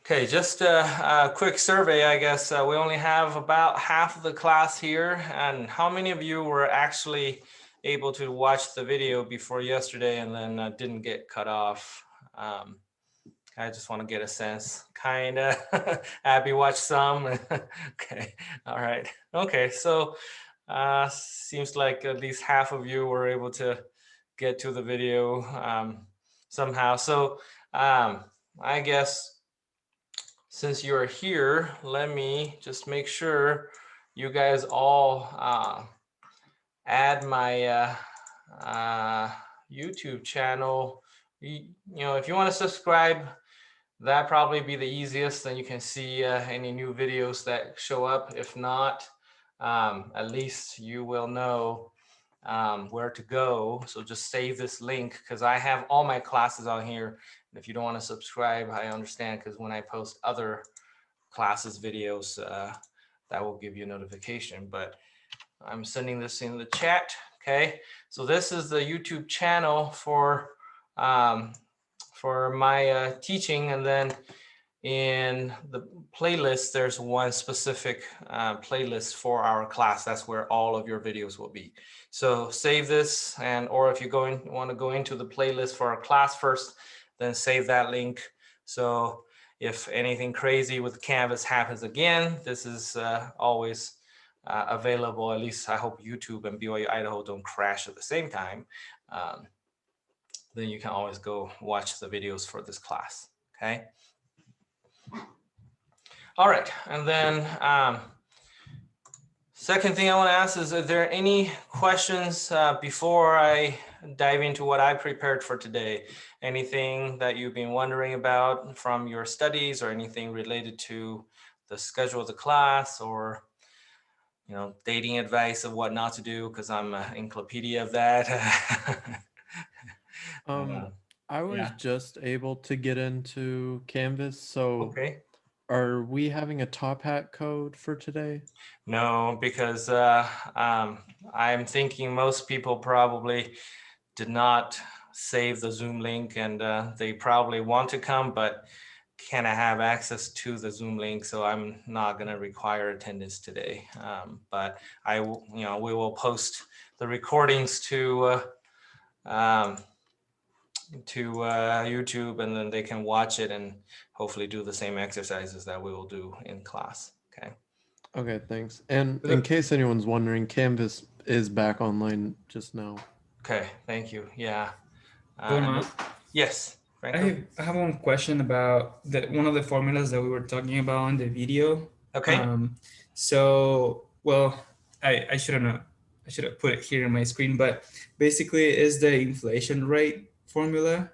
Okay, just a quick survey, I guess. We only have about half of the class here. And how many of you were actually able to watch the video before yesterday and then didn't get cut off? I just want to get a sense. Kind of. Abby watched some. Okay, all right. Okay, so seems like at least half of you were able to get to the video somehow. So I guess since you're here, let me just make sure you guys all add my YouTube channel. You know, if you want to subscribe, that probably be the easiest. Then you can see any new videos that show up. If not, at least you will know where to go. So just save this link because I have all my classes on here. And if you don't want to subscribe, I understand, because when I post other classes videos, that will give you a notification. But I'm sending this in the chat. Okay, so this is the YouTube channel for my teaching, and then in the playlist, there's one specific playlist for our class. That's where all of your videos will be. So save this, and or if you want to go into the playlist for our class first, then save that link. So if anything crazy with Canvas happens again, this is always available. At least I hope YouTube and BYU Idaho don't crash at the same time. Then you can always go watch the videos for this class. Okay. All right, and then second thing I want to ask is there any questions before I dive into what I prepared for today? Anything that you've been wondering about from your studies, or anything related to the schedule of the class, or dating advice of what not to do, because I'm an encyclopedia of that. I was just able to get into Canvas, so okay. Are we having a top hat code for today? No, because I'm thinking most people probably did not save the Zoom link, and they probably want to come, but can't have access to the Zoom link, so I'm not going to require attendance today. But we will post the recordings to YouTube, and then they can watch it and hopefully do the same exercises that we will do in class. Okay. Okay, thanks. And in case anyone's wondering, Canvas is back online just now. Okay, thank you. Yeah. Yes. Franco? I have one question about one of the formulas that we were talking about in the video. Okay. I should have put it here in my screen, but basically is the inflation rate formula.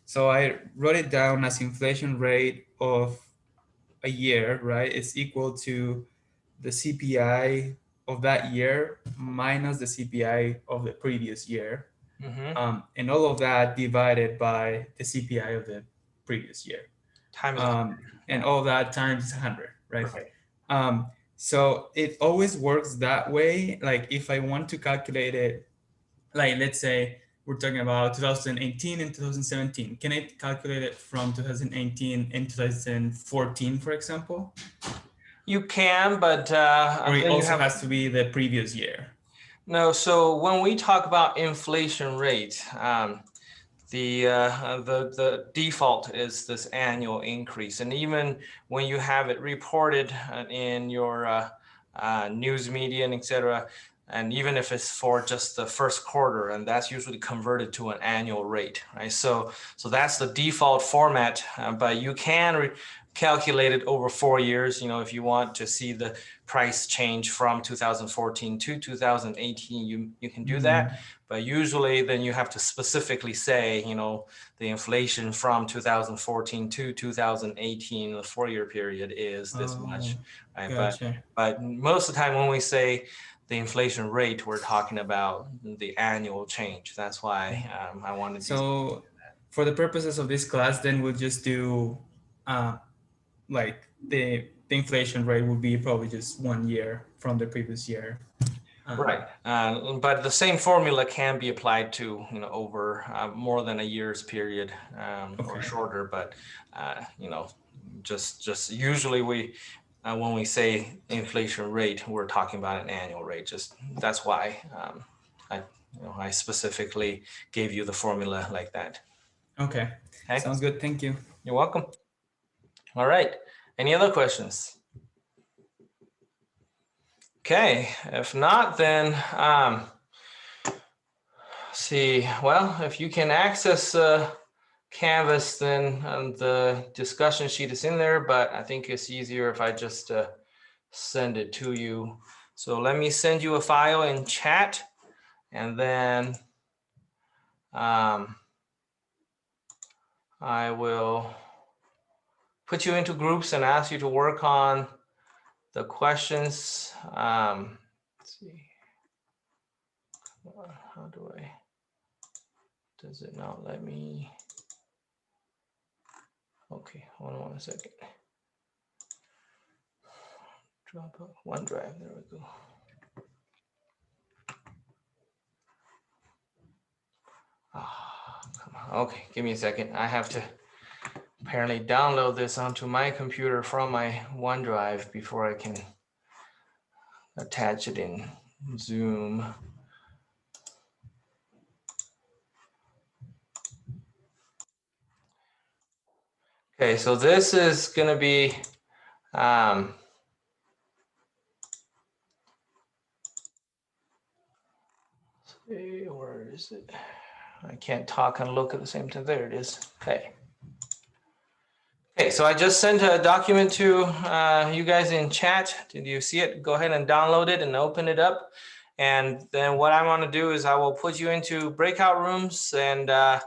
So I wrote it down as inflation rate of a year, right? It's equal to the CPI of that year minus the CPI of the previous year. And all of that divided by the CPI of the previous year. And all of that times 100, right? So it always works that way. Like if I want to calculate it, like let's say we're talking about 2018 and 2017. Can I calculate it from 2018 and 2014, for example? You can, but or it also has to be the previous year. No, so when we talk about inflation rate, the default is this annual increase, and even when you have it reported in your news media and etc., and even if it's for just the first quarter, and that's usually converted to an annual rate, right? So that's the default format, but you can calculate it over 4 years. If you want to see the price change from 2014 to 2018, you can do that. But usually then you have to specifically say, the inflation from 2014 to 2018, the 4-year period is this much. Right? Gotcha. But most of the time when we say the inflation rate, we're talking about the annual change. That's why I wanted to. So for the purposes of this class, then we'll just do like the inflation rate would be probably just 1 year from the previous year. Right, but the same formula can be applied to, over more than a year's period or shorter. But just usually when we say inflation rate, we're talking about an annual rate. Just that's why I specifically gave you the formula like that. Okay. Sounds good. Thank you. You're welcome. All right. Any other questions? Okay, if not, then see, well, if you can access Canvas, then the discussion sheet is in there, but I think it's easier if I just send it to you. So let me send you a file in chat, and then I will put you into groups and ask you to work on the questions. Let's see. How does it not let me? Okay, hold on a second. Drop up OneDrive, there we go. Come on. Okay, give me a second. I have to apparently download this onto my computer from my OneDrive before I can attach it in Zoom. Okay, so this is going to be see, where is it? I can't talk and look at the same time. There it is. Okay. Okay, so I just sent a document to you guys in chat. Did you see it? Go ahead and download it and open it up. And then what I want to do is I will put you into breakout rooms, and I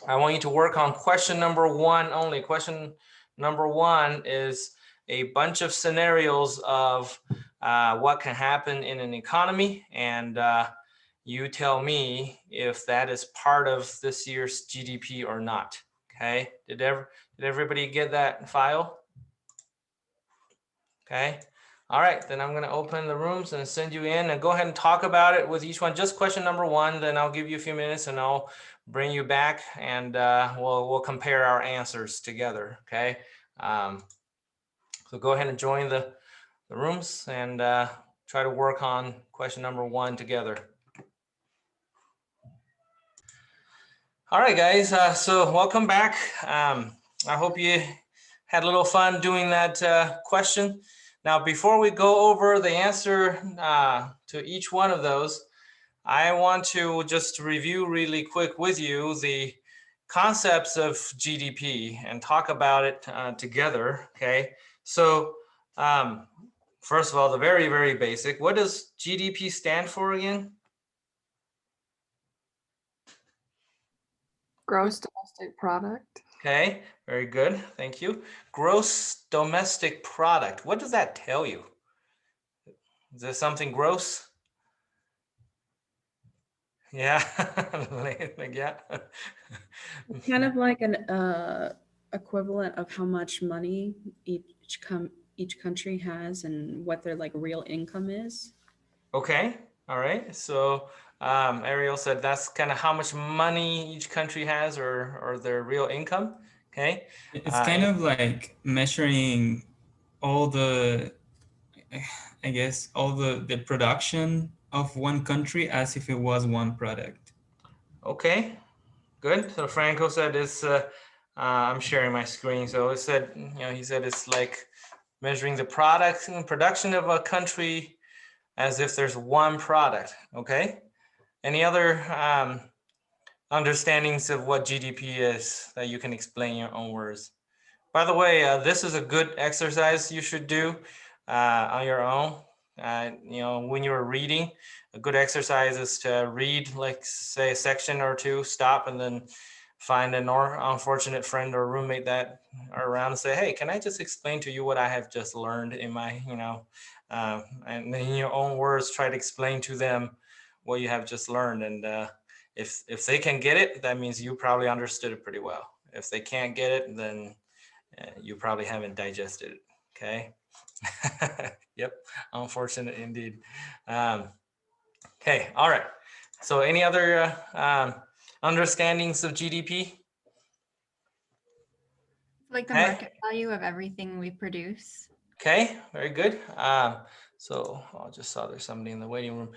want you to work on question number 1 only. Question number 1 is a bunch of scenarios of what can happen in an economy, and you tell me if that is part of this year's GDP or not. Okay, did everybody get that file? Okay, all right, then I'm going to open the rooms and send you in, and go ahead and talk about it with each one. Just question number 1, then I'll give you a few minutes and I'll bring you back, and we'll compare our answers together. Okay, so go ahead and join the rooms and try to work on question number 1 together. All right, guys, so welcome back. I hope you had a little fun doing that question. Now, before we go over the answer to each one of those, I want to just review really quick with you the concepts of GDP and talk about it together, okay? So first of all, the very, very basic, what does GDP stand for again? Gross domestic product. Okay, very good. Thank you. Gross domestic product. What does that tell you? Is there something gross? Yeah. Yeah. It's kind of like an equivalent of how much money each country has and what their like real income is. Okay. All right. So Ariel said that's kind of how much money each country has, or their real income. Okay. It's kind of like measuring all the, I guess, all the production of one country as if it was one product. Okay, good. So Franco said it's, I'm sharing my screen. So it said, he said it's like measuring the product and production of a country as if there's one product. Okay. Any other understandings of what GDP is that you can explain in your own words? By the way, this is a good exercise you should do on your own. When you're reading, a good exercise is to read, like say a section or two, stop, and then find an unfortunate friend or roommate that are around and say, hey, can I just explain to you what I have just learned in my, and in your own words, try to explain to them what you have just learned. And if they can get it, that means you probably understood it pretty well. If they can't get it, then you probably haven't digested it. Okay. Yep, unfortunate indeed. Okay, all right. So any other understandings of GDP? Like the Okay. market value of everything we produce. Okay, very good. So I just saw there's somebody in the waiting room.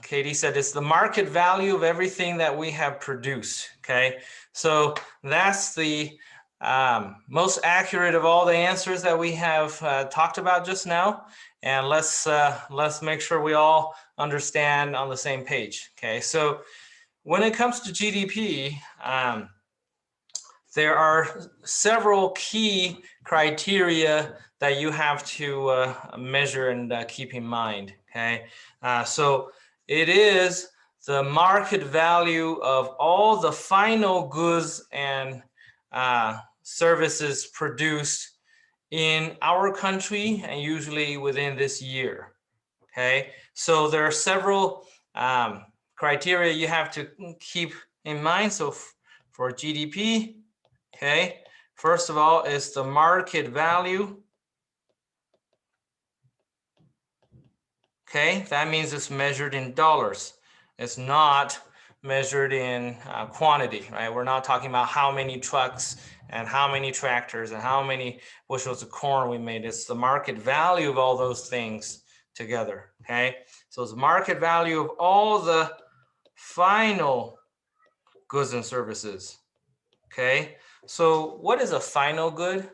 Katie said it's the market value of everything that we have produced. Okay, so that's the most accurate of all the answers that we have talked about just now. And let's make sure we all understand on the same page. Okay, so when it comes to GDP, there are several key criteria that you have to measure and keep in mind. Okay, so it is the market value of all the final goods and services produced in our country and usually within this year. Okay, so there are several criteria you have to keep in mind. So for GDP, okay, first of all is the market value. Okay, that means it's measured in dollars. It's not measured in quantity, right? We're not talking about how many trucks and how many tractors and how many bushels of corn we made. It's the market value of all those things together, okay? So it's market value of all the final goods and services, okay? So what is a final good?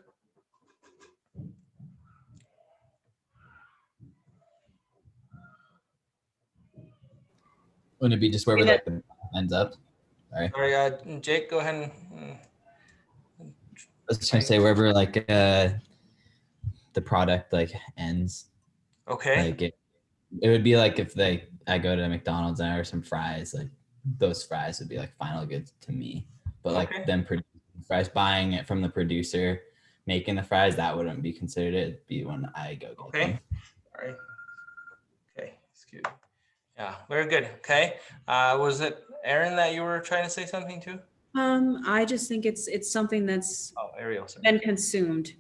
Wouldn't it be just wherever like the ends up? Sorry. Sorry, Jake, go ahead and I was just gonna say wherever like the product like ends. okay. Like it would be like if I go to McDonald's and I order some fries, like those fries would be like final goods to me. But like Okay. them producing fries, buying it from the producer, making the fries, that wouldn't be considered it. It'd be when I go get Okay. them. All right. Okay. Excuse me. Yeah, very good. Okay. Was it Aaron that you were trying to say something to? I just think it's something that's Oh, Ariel. Sorry. been consumed,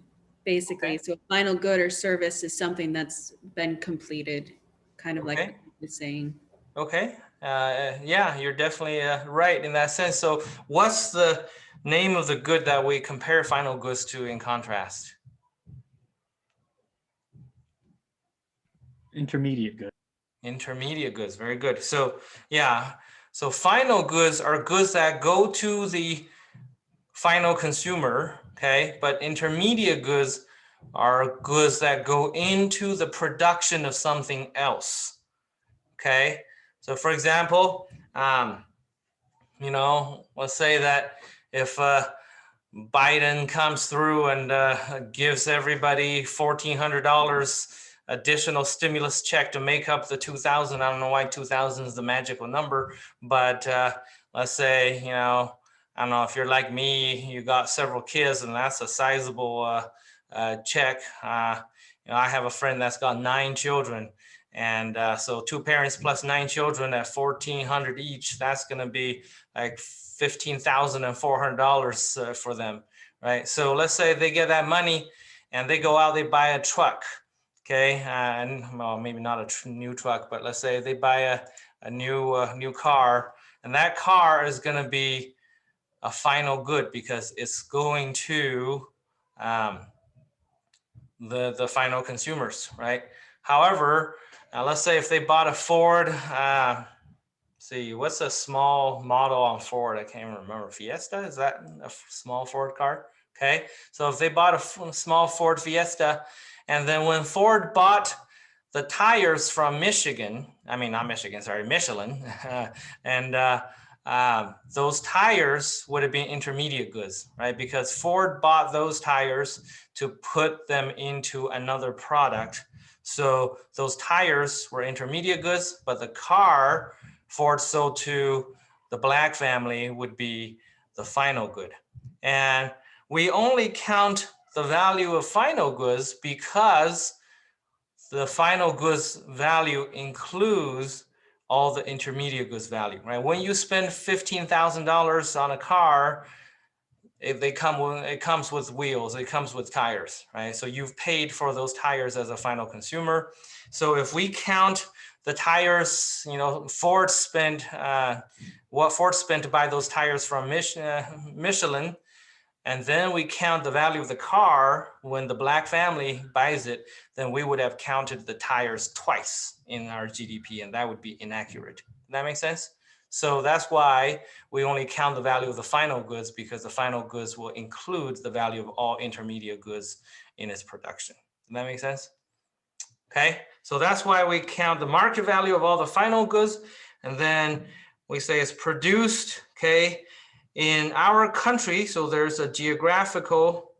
basically. Okay. So a final good or service is something that's been completed, kind of like Okay. what you were saying. Okay. Yeah, you're definitely right in that sense. So what's the name of the good that we compare final goods to in contrast? Intermediate good. Intermediate goods. Very good. So yeah, so final goods are goods that go to the final consumer, okay? But intermediate goods are goods that go into the production of something else, okay? So for example, you know, let's say that if Biden comes through and gives everybody $1,400 additional stimulus check to make up the 2,000. I don't know why 2,000 is the magical number, but let's say, you know, I don't know if you're like me, you got several kids and that's a sizable check. You know, I have a friend that's got 9 children. And so 2 parents plus 9 children at $1,400 each, that's going to be like $15,400 for them, right? So let's say they get that money and they go out, they buy a truck, okay? And well, maybe not a new truck, but let's say they buy a new car, and that car is going to be a final good because it's going to the final consumers, right? However, let's say if they bought a Ford, see, what's a small model on Ford? I can't even remember. Fiesta, is that a small Ford car? Okay, so if they bought a small Ford Fiesta, and then when Ford bought the tires from Michigan, I mean, not Michigan, sorry, Michelin, and those tires would have been intermediate goods, right? Because Ford bought those tires to put them into another product. So those tires were intermediate goods, but the car Ford sold to the Black family would be the final good. And we only count the value of final goods because the final goods value includes all the intermediate goods value, right? When you spend $15,000 on a car, it comes with wheels, it comes with tires, right? So you've paid for those tires as a final consumer. So if we count the tires, you know, Ford spent what Ford spent to buy those tires from Michelin, and then we count the value of the car when the Black family buys it, then we would have counted the tires twice in our GDP, and that would be inaccurate. Does that make sense? So that's why we only count the value of the final goods, because the final goods will include the value of all intermediate goods in its production. Does that make sense? Okay, so that's why we count the market value of all the final goods, and then we say it's produced, okay, in our country. So there's a geographical,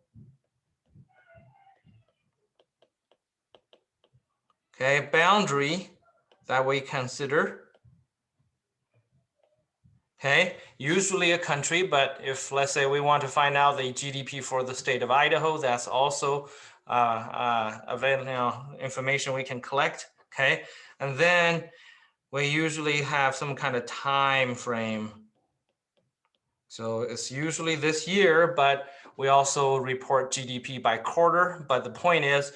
okay, boundary that we consider. Okay, usually a country, but if let's say we want to find out the GDP for the state of Idaho, that's also available information we can collect. Okay, and then we usually have some kind of time frame. So it's usually this year, but we also report GDP by quarter. But the point is,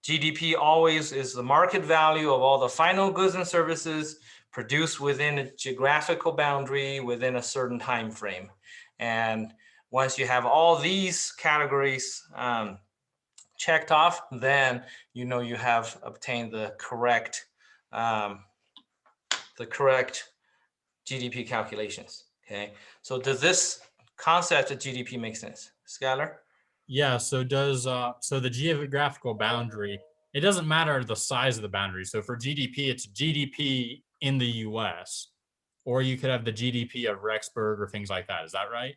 GDP always is the market value of all the final goods and services produced within a geographical boundary within a certain time frame. And once you have all these categories checked off, then you know you have obtained the correct GDP calculations. Okay, so does this concept of GDP make sense, Skylar? Yeah, so the geographical boundary, it doesn't matter the size of the boundary. So for GDP, it's GDP in the US, or you could have the GDP of Rexburg or things like that. Is that right?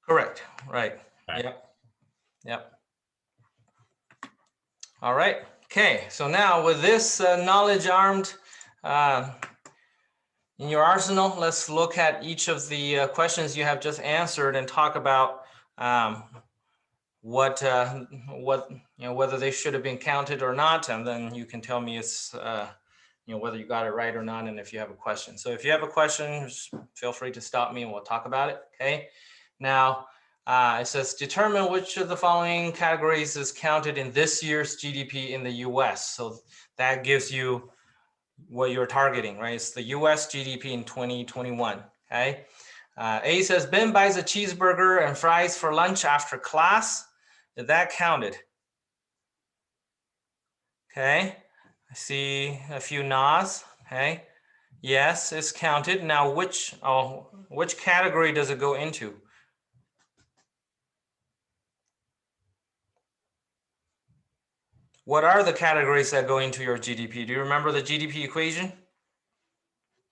Correct, right. Okay. Yep. All right, okay, so now with this knowledge armed in your arsenal, let's look at each of the questions you have just answered and talk about what whether they should have been counted or not, and then you can tell me it's whether you got it right or not, and if you have a question. So if you have a question, just feel free to stop me and we'll talk about it. Okay. Now it says determine which of the following categories is counted in this year's GDP in the US. So that gives you what you're targeting, right? It's the US GDP in 2021. Okay. A says Ben buys a cheeseburger and fries for lunch after class. Is that counted? Okay, I see a few nods. Okay, yes, it's counted. Now, which category does it go into? What are the categories that go into your GDP? Do you remember the GDP equation?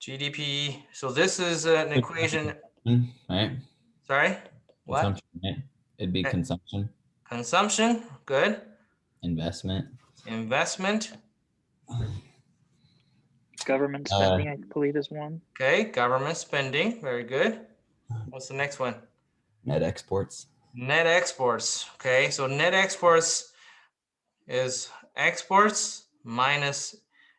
GDP. So this is an equation. Right. Sorry. What? Consumption, right? It'd be consumption. Consumption. Good. Investment. Investment. Government spending, I believe, is one. Okay, government spending. Very good. What's the next one? Net exports. Net exports. Okay, so net exports is exports minus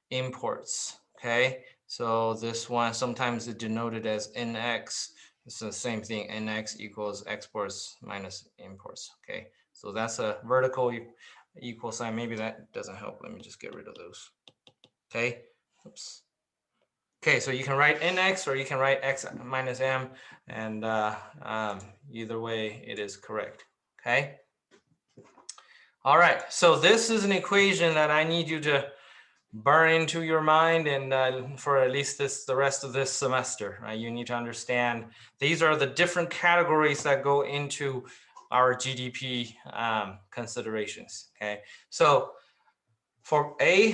imports. Okay, so this one sometimes is denoted as NX. It's the same thing. NX equals exports minus imports. Okay, so that's a vertical equal sign. Maybe that doesn't help. Let me just get rid of those. Okay, oops. Okay, so you can write NX or you can write X minus M, and either way it is correct. Okay. All right, so this is an equation that I need you to burn into your mind, and for at least the rest of this semester, right? You need to understand these are the different categories that go into our GDP considerations. Okay, so for A,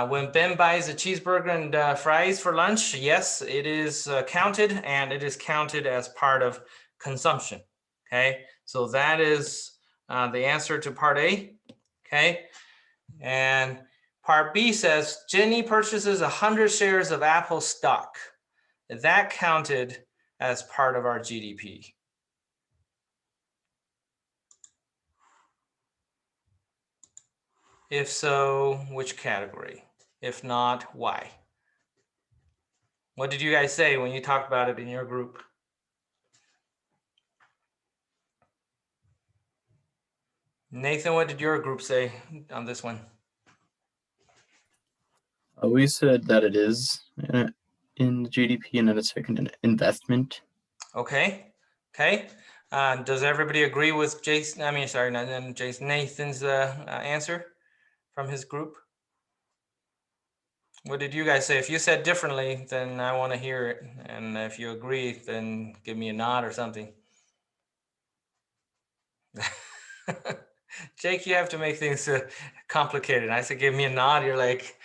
when Ben buys a cheeseburger and fries for lunch, yes, it is counted, and it is counted as part of consumption. Okay, so that is the answer to part A. Okay, and part B says Jenny purchases 100 shares of Apple stock. Is that counted as part of our GDP? If so, which category? If not, why? What did you guys say when you talked about it in your group? Nathan, what did your group say on this one? We said that it is in GDP, and then a second investment. Okay. Okay. Does everybody agree with Jason? I mean, sorry, not Jason. Nathan's answer from his group. What did you guys say? If you said differently, then I want to hear it. And if you agree, then give me a nod or something. Jake, you have to make things complicated. I said, give me a nod. You're like,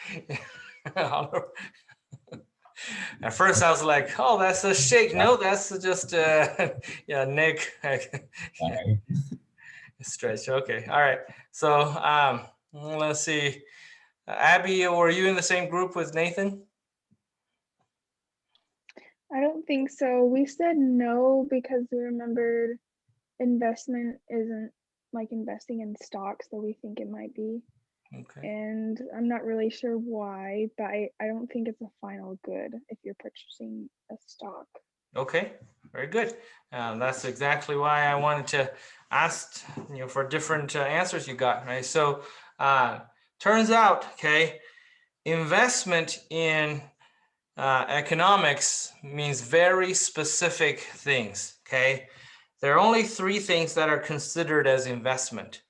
at first I was like, oh, that's a shake. No, that's just, yeah, Nick. Sorry. Stretch. Okay. All right. So let's see. Abby, were you in the same group with Nathan? I don't think so. We said no because we remembered investment isn't like investing in stocks that we think it might be. Okay. And I'm not really sure why, but I don't think it's a final good if you're purchasing a stock. Okay, very good. That's exactly why I wanted to ask, for different answers you got, right? So turns out, okay, investment in economics means very specific things, okay? There are only 3 things that are considered as investment,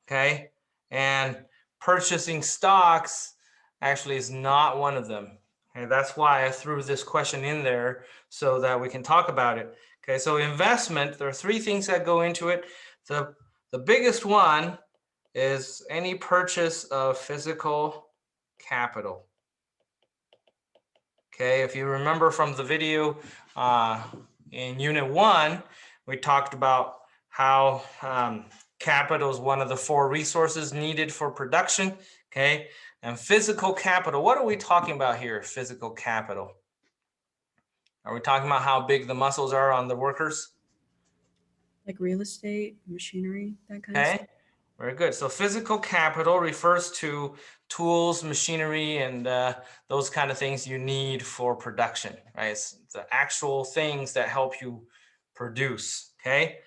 okay? And purchasing stocks actually is not one of them. And that's why I threw this question in there so that we can talk about it. Okay, so investment, there are 3 things that go into it. The biggest one is any purchase of physical capital. Okay, if you remember from the video in Unit 1, we talked about how capital is one of the 4 resources needed for production. Okay, and physical capital, what are we talking about here, physical capital? Are we talking about how big the muscles are on the workers? Like real estate, machinery, that kind of Okay, stuff. very good. So physical capital refers to tools, machinery, and those kind of things you need for production, right? It's the actual things that help you produce, okay?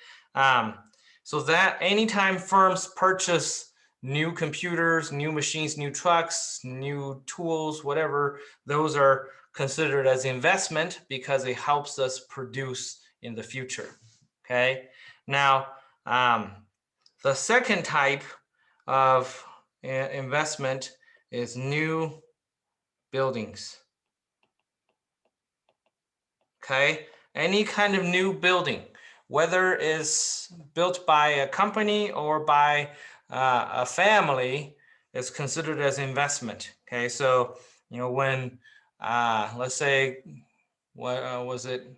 So that anytime firms purchase new computers, new machines, new trucks, new tools, whatever, those are considered as investment because it helps us produce in the future, okay? Now, the second type of investment is new buildings. Okay, any kind of new building, whether it's built by a company or by a family, is considered as investment. Okay, so when let's say, what was it?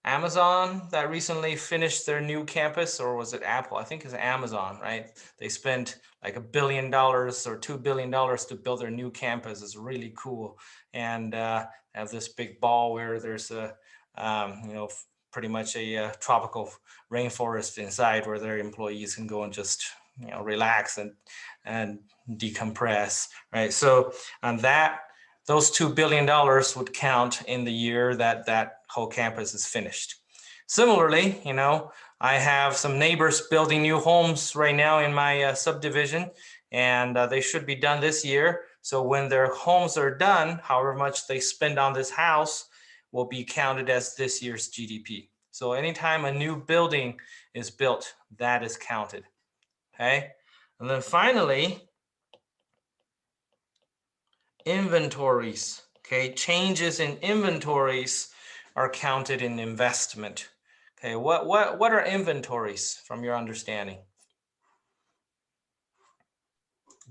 Amazon that recently finished their new campus, or was it Apple? I think it's Amazon, right? They spent like $1 billion or $2 billion to build their new campus. It's really cool. And have this big ball where there's a, pretty much a tropical rainforest inside where their employees can go and just, relax and decompress, right? So on that, those $2 billion would count in the year that that whole campus is finished. Similarly, I have some neighbors building new homes right now in my subdivision, and they should be done this year. So when their homes are done, however much they spend on this house will be counted as this year's GDP. So anytime a new building is built, that is counted, okay? And then finally, inventories, okay? Changes in inventories are counted in investment. Okay, what are inventories from your understanding?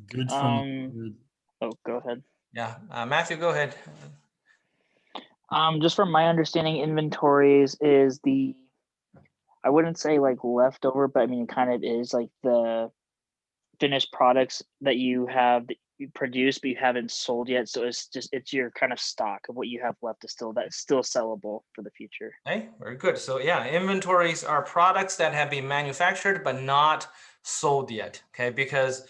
Goods from Oh, go ahead. Yeah, Matthew, go ahead. Just from my understanding, inventories is I wouldn't say like leftover, but I mean, it kind of is like the finished products that you have that you produced, but you haven't sold yet. So it's your kind of stock of what you have left that's still sellable for the future. Okay, very good. So yeah, inventories are products that have been manufactured but not sold yet. Okay, because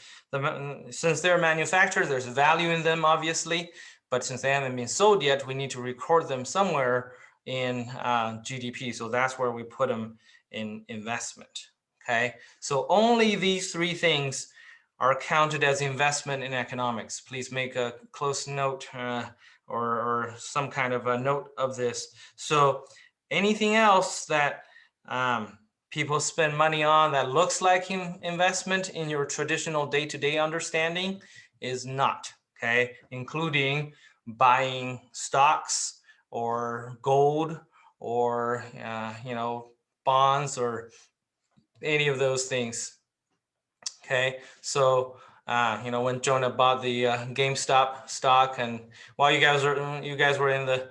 since they're manufactured, there's value in them, obviously. But since they haven't been sold yet, we need to record them somewhere in GDP. So that's where we put them in investment. Okay, so only these three things are counted as investment in economics. Please make a close note or some kind of a note of this. So anything else that people spend money on that looks like investment in your traditional day-to-day understanding is not, okay? Including buying stocks or gold or, bonds or any of those things. Okay, so when Jonah bought the GameStop stock, and while you guys were in the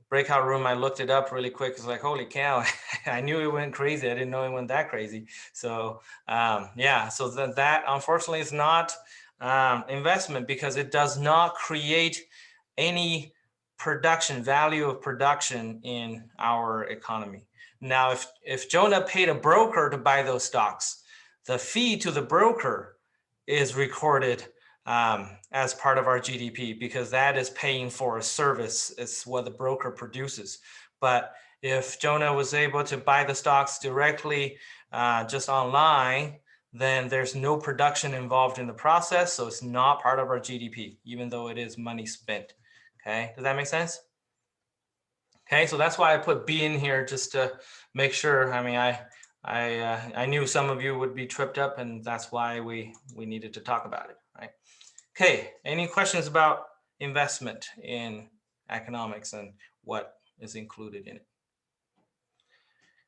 breakout room, I looked it up really quick. It's like, holy cow! I knew it went crazy. I didn't know it went that crazy. So so that unfortunately is not investment because it does not create any value of production in our economy. Now, if Jonah paid a broker to buy those stocks, the fee to the broker is recorded as part of our GDP because that is paying for a service. It's what the broker produces. But if Jonah was able to buy the stocks directly just online, then there's no production involved in the process. So it's not part of our GDP, even though it is money spent. Okay, does that make sense? Okay, so that's why I put B in here just to make sure. I mean, I knew some of you would be tripped up, and that's why we needed to talk about it, right? Okay, any questions about investment in economics and what is included in it?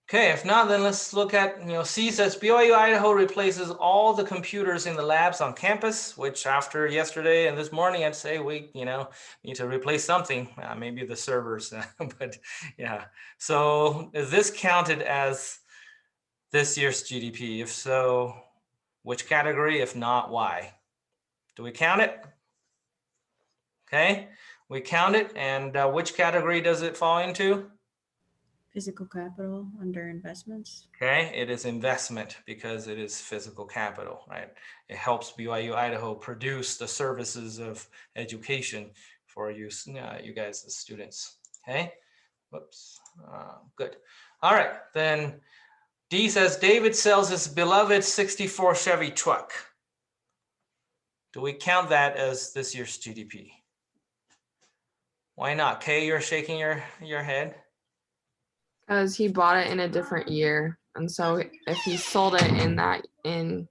Okay, if not, then let's look at, C says BYU Idaho replaces all the computers in the labs on campus, which after yesterday and this morning, I'd say we, need to replace something, maybe the servers, but yeah. So is this counted as this year's GDP? If so, which category? If not, why? Do we count it? Okay, we count it, and which category does it fall into? Physical capital under investments. Okay, it is investment because it is physical capital, right? It helps BYU Idaho produce the services of education for you guys as students. Okay, whoops, good. All right, then D says David sells his beloved 64 Chevy truck. Do we count that as this year's GDP? Why not? Kay, you're shaking your head. Because he bought it in a different year. And so if he sold it in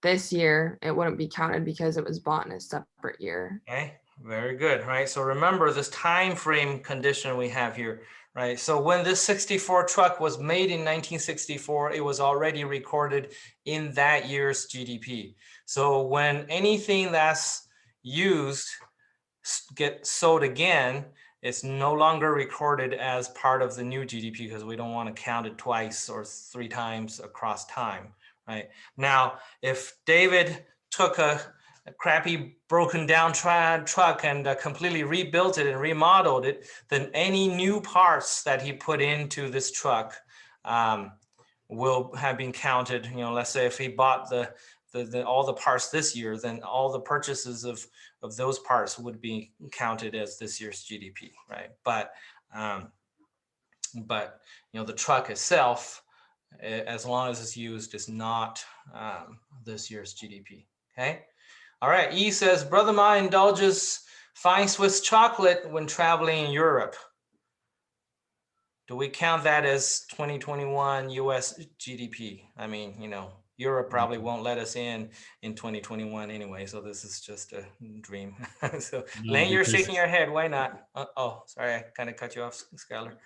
this year, it wouldn't be counted because it was bought in a separate year. Okay, very good, right? So remember this time frame condition we have here, right? So when this 64 truck was made in 1964, it was already recorded in that year's GDP. So when anything that's used gets sold again, it's no longer recorded as part of the new GDP because we don't want to count it twice or three times across time, right? Now, if David took a crappy broken down truck and completely rebuilt it and remodeled it, then any new parts that he put into this truck will have been counted. Let's say if he bought all the parts this year, then all the purchases of those parts would be counted as this year's GDP, right? But the truck itself, as long as it's used, is not this year's GDP. Okay. All right. E says brother Ma indulges fine Swiss chocolate when traveling in Europe. Do we count that as 2021 US GDP? I mean, Europe probably won't let us in 2021 anyway, so this is just a dream. So No, Lane, you're because- shaking your head. Why not? Oh, sorry, I kind of cut you off, Skylar.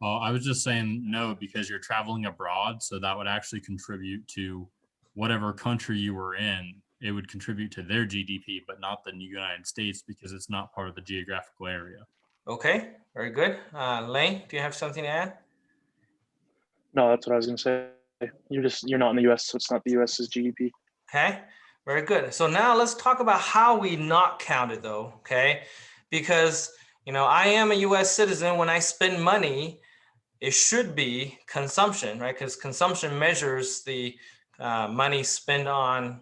Well, I was just saying no because you're traveling abroad, so that would actually contribute to whatever country you were in. It would contribute to their GDP, but not the United States because it's not part of the geographical area. Okay, very good. Lane, do you have something to add? No, that's what I was going to say. You're not in the US, so it's not the US's GDP. Okay, very good. So now let's talk about how we not count it though, okay? Because, I am a US citizen. When I spend money, it should be consumption, right? Because consumption measures the money spent on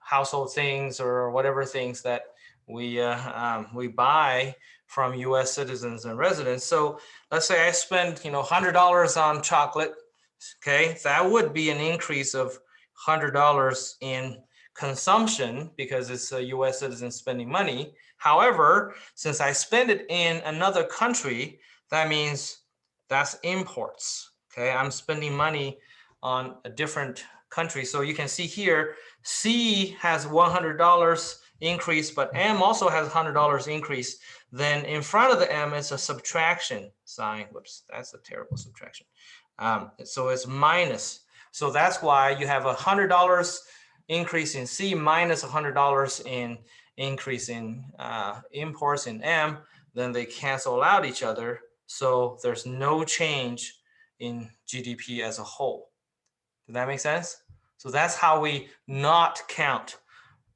household things or whatever things that we buy from US citizens and residents. So let's say I spend, $100 on chocolate. Okay, that would be an increase of $100 in consumption because it's a US citizen spending money. However, since I spend it in another country, that means that's imports. Okay, I'm spending money on a different country. So you can see here, C has $100 increase, but M also has $100 increase. Then in front of the M, it's a subtraction sign. Whoops, that's a terrible subtraction. So it's minus. So that's why you have $100 increase in C minus $100 in increase in imports in M. Then they cancel out each other. So there's no change in GDP as a whole. Does that make sense? So that's how we not count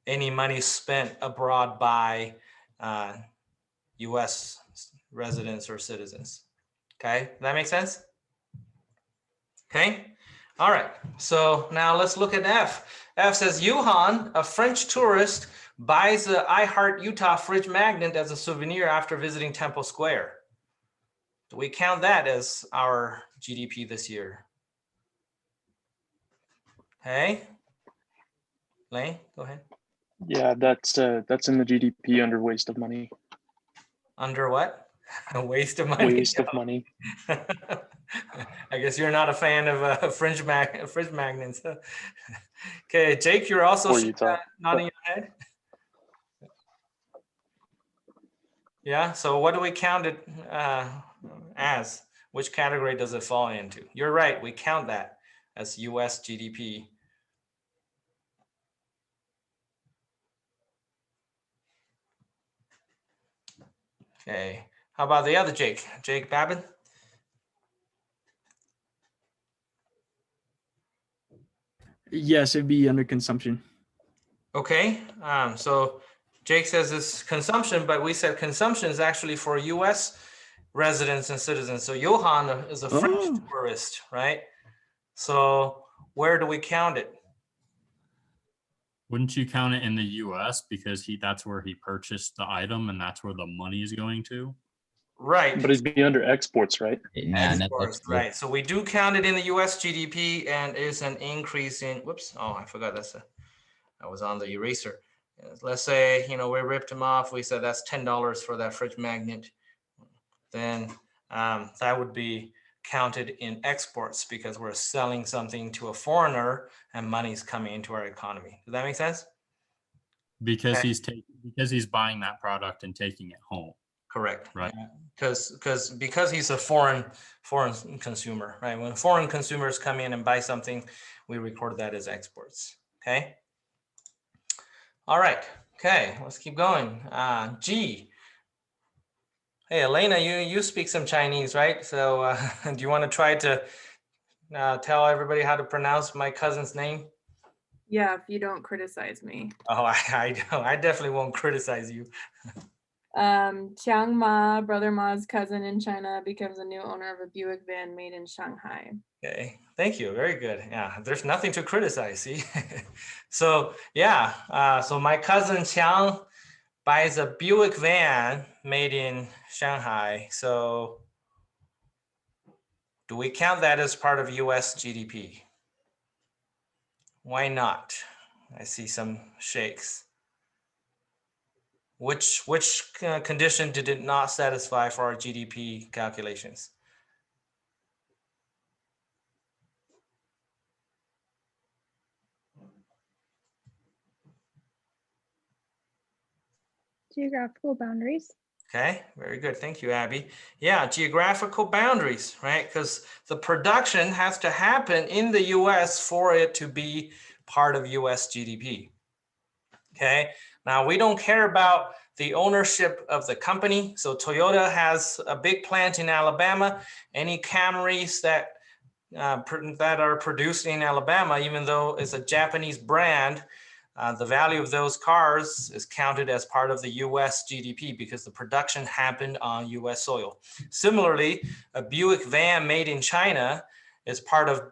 any money spent abroad by US residents or citizens. Okay, does that make sense? Okay, all right. So now let's look at F. F says, Johan, a French tourist, buys the I Heart Utah fridge magnet as a souvenir after visiting Temple Square. Do we count that as our GDP this year? Hey, Lane, go ahead. Yeah, that's in the GDP under waste of money. Under what? A waste of money. Waste of money. I guess you're not a fan of fridge magnets. Okay, Jake, you're also nodding your head. Yeah, so what do we count it as? Which category does it fall into? You're right, we count that as US GDP. Okay, how about the other Jake? Jake Babin? Yes, it'd be under consumption. Okay, so Jake says it's consumption, but we said consumption is actually for US residents and citizens. So Johan is a French tourist, right? So where do we count it? Wouldn't you count it in the US because that's where he purchased the item and that's where the money is going to? Right. But it'd be under exports, right? Exports, right. So we do count it in the US GDP and is an increase in, whoops, oh, I forgot I was on the eraser. Let's say, we ripped him off. We said that's $10 for that fridge magnet. Then that would be counted in exports because we're selling something to a foreigner and money's coming into our economy. Does that make sense? Because because he's buying that product and taking it home. Correct. Right. Because he's a foreign consumer, right? When foreign consumers come in and buy something, we record that as exports. Okay. All right. Okay. Let's keep going. G. Hey, Elena, you speak some Chinese, right? So do you want to try to tell everybody how to pronounce my cousin's name? Yeah, if you don't criticize me. Oh, I definitely won't criticize you. Chiang Ma, Brother Ma's cousin in China, becomes a new owner of a Buick van made in Shanghai. Okay, thank you. Very good. Yeah, there's nothing to criticize. See, so yeah, so my cousin Chiang buys a Buick van made in Shanghai. So do we count that as part of US GDP? Why not? I see some shakes. Which condition did it not satisfy for our GDP calculations? Geographical boundaries. Okay, very good. Thank you, Abby. Yeah, geographical boundaries, right? Because the production has to happen in the US for it to be part of US GDP. Okay, now we don't care about the ownership of the company. So Toyota has a big plant in Alabama. Any Camrys that are produced in Alabama, even though it's a Japanese brand, the value of those cars is counted as part of the US GDP because the production happened on US soil. Similarly, a Buick van made in China is part of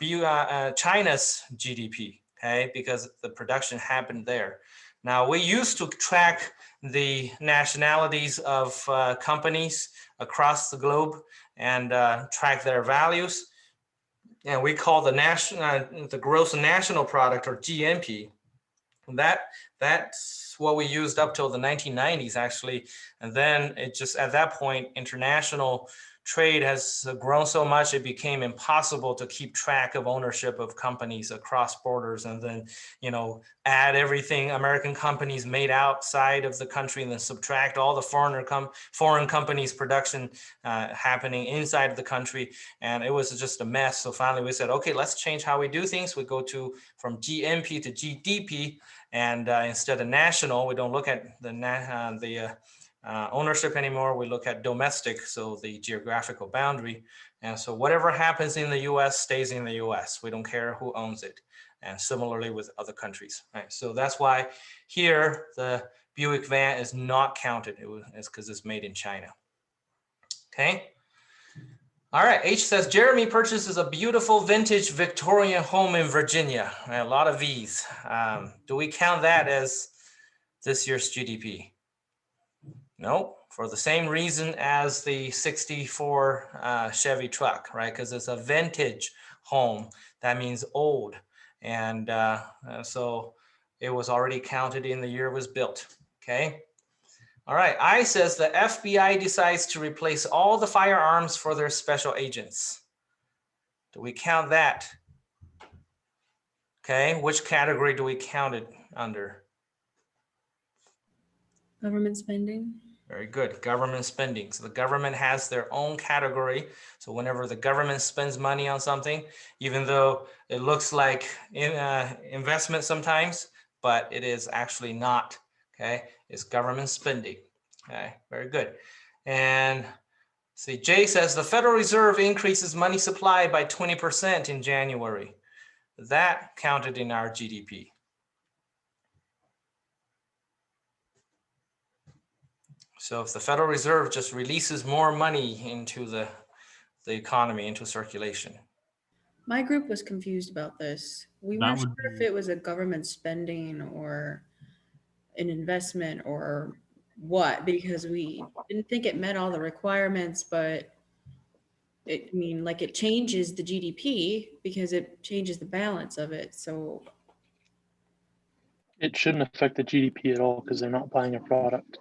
China's GDP, okay, because the production happened there. Now, we used to track the nationalities of companies across the globe and track their values. And we call the gross national product, or GNP. That's what we used up till the 1990s, actually. And then it just, at that point, international trade has grown so much, it became impossible to keep track of ownership of companies across borders, and then, add everything American companies made outside of the country, and then subtract all the foreign companies' production happening inside of the country. And it was just a mess. So finally we said, okay, let's change how we do things. We go from GNP to GDP, and instead of national, we don't look at the ownership anymore. We look at domestic, so the geographical boundary. And so whatever happens in the US stays in the US. We don't care who owns it. And similarly with other countries, right? So that's why here the Buick van is not counted. It's because it's made in China. Okay. All right, H says, Jeremy purchases a beautiful vintage Victorian home in Virginia. Right, a lot of V's. Do we count that as this year's GDP? No, for the same reason as the 64 Chevy truck, right? Because it's a vintage home. That means old. And so it was already counted in the year it was built, okay? All right, I says the FBI decides to replace all the firearms for their special agents. Do we count that? Okay, which category do we count it under? Government spending. Very good, government spending. So the government has their own category. So whenever the government spends money on something, even though it looks like investment sometimes, but it is actually not, okay? It's government spending, okay? Very good. And see, Jay says the Federal Reserve increases money supply by 20% in January. That counted in our GDP. So if the Federal Reserve just releases more money into the economy, into circulation. My group was confused about this. We weren't sure if it was a government spending or an investment or what, because we didn't think it met all the requirements, but it changes the GDP because it changes the balance of it. So it shouldn't affect the GDP at all because they're not buying a product.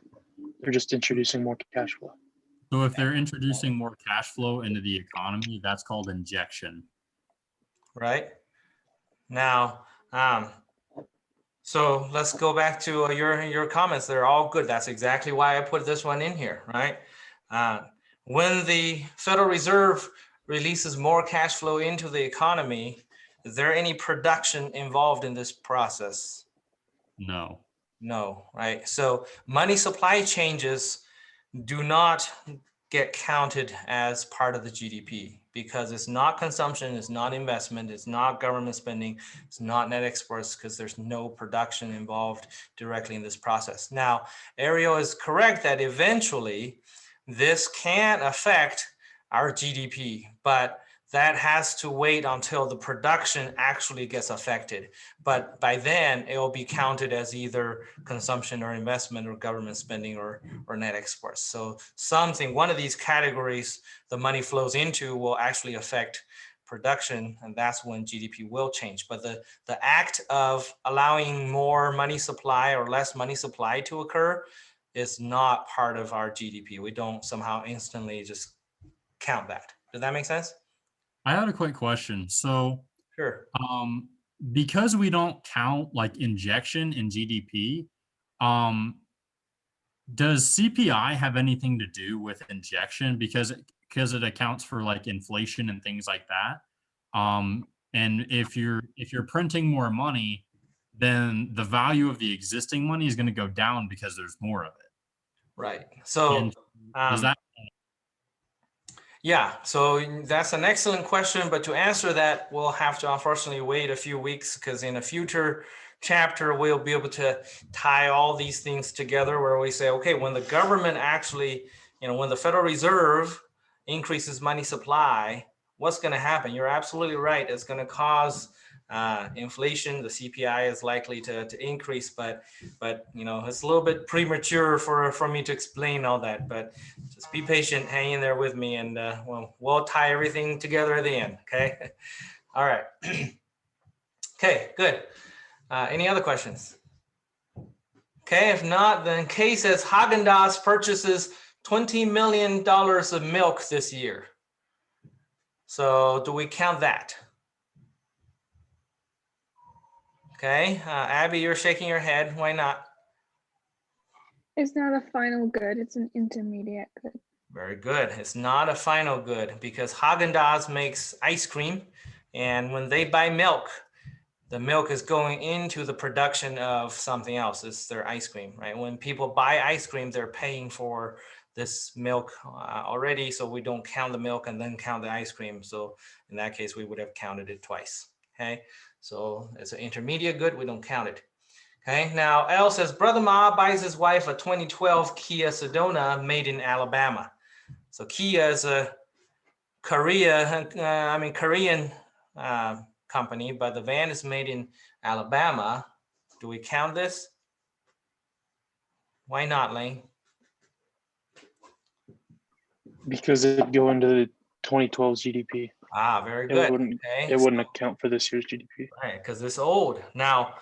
They're just introducing more cash flow. So if they're introducing more cash flow into the economy, that's called injection. Right. Now, so let's go back to your comments. They're all good. That's exactly why I put this one in here, right? When the Federal Reserve releases more cash flow into the economy, is there any production involved in this process? No. No, right? So money supply changes do not get counted as part of the GDP because it's not consumption, it's not investment, it's not government spending, it's not net exports because there's no production involved directly in this process. Now, Ariel is correct that eventually this can affect our GDP, but that has to wait until the production actually gets affected. But by then it will be counted as either consumption or investment or government spending or net exports. So one of these categories the money flows into will actually affect production, and that's when GDP will change. But the act of allowing more money supply or less money supply to occur is not part of our GDP. We don't somehow instantly just count that. Does that make sense? I had a quick question. So, sure. Because we don't count like injection in GDP, does CPI have anything to do with injection? Because it accounts for like inflation and things like that. And if you're printing more money, then the value of the existing money is going to go down because there's more of it. Right. So does that? Yeah, so that's an excellent question, but to answer that, we'll have to unfortunately wait a few weeks because in a future chapter, we'll be able to tie all these things together where we say, okay, when the government actually, when the Federal Reserve increases money supply, what's going to happen? You're absolutely right. It's going to cause inflation, the CPI is likely to increase, but you know, it's a little bit premature for me to explain all that, but just be patient, hang in there with me, and we'll tie everything together at the end, okay? All right. Okay, good. Any other questions? Okay, if not, then Kay says Haagen-Dazs purchases $20 million of milk this year. So do we count that? Okay, Abby, you're shaking your head. Why not? It's not a final good, it's an intermediate good. Very good. It's not a final good because Haagen-Dazs makes ice cream, and when they buy milk, the milk is going into the production of something else. It's their ice cream, right? When people buy ice cream, they're paying for this milk already, so we don't count the milk and then count the ice cream. So in that case, we would have counted it twice, okay? So it's an intermediate good, we don't count it. Okay, now L says, Brother Ma buys his wife a 2012 Kia Sedona made in Alabama. So Kia is a Korean company, but the van is made in Alabama. Do we count this? Why not, Lane? Because it go into the 2012's GDP. Ah, very good. It wouldn't account for this year's GDP. Right, because it's old. Now,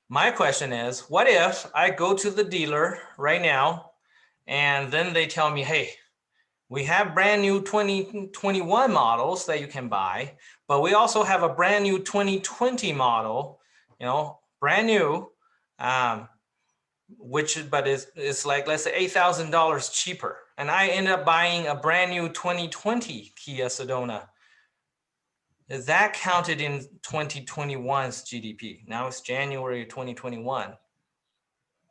my question is, what if I go to the dealer right now and then they tell me, hey, we have brand new 2021 models that you can buy, but we also have a brand new 2020 model, you know, brand new, but it's like, let's say $8,000 cheaper. And I end up buying a brand new 2020 Kia Sedona. Is that counted in 2021's GDP? Now it's January 2021.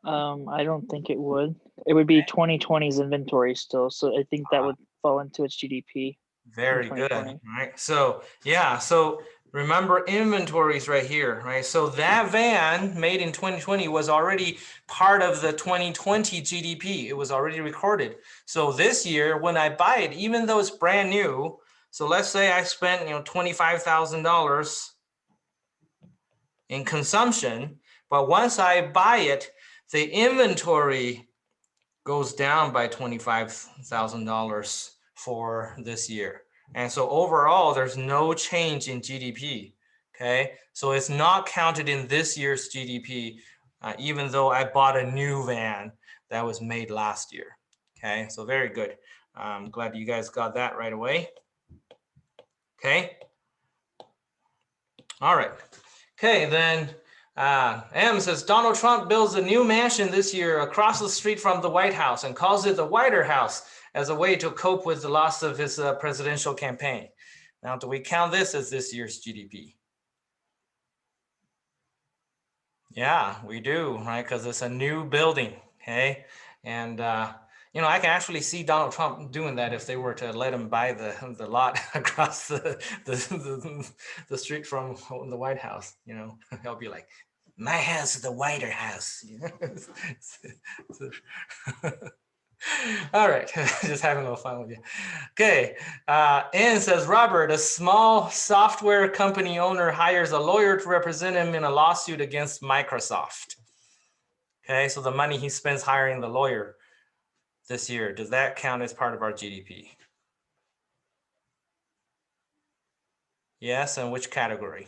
I don't think it would. It would be 2020's inventory still. So I think that would fall into its GDP. Very good, right? So yeah, so remember inventories right here, right? So that van made in 2020 was already part of the 2020 GDP. It was already recorded. So this year when I buy it, even though it's brand new, so let's say I spent, you know, $25,000 in consumption, but once I buy it, the inventory goes down by $25,000 for this year. And so overall, there's no change in GDP, okay? So it's not counted in this year's GDP, even though I bought a new van that was made last year, okay? So very good. I'm glad you guys got that right away. Okay. All right. Okay, then M says, Donald Trump builds a new mansion this year across the street from the White House and calls it the Whiter House as a way to cope with the loss of his presidential campaign. Now, do we count this as this year's GDP? Yeah, we do, right? Because it's a new building, okay? And you know, I can actually see Donald Trump doing that if they were to let him buy the lot across the street from the White House. You know, he'll be like, "My house is the Whiter House." You know? All right, just having a little fun with you. Okay, Ann says, Robert, a small software company owner hires a lawyer to represent him in a lawsuit against Microsoft. Okay, so the money he spends hiring the lawyer this year, does that count as part of our GDP? Yes, and which category?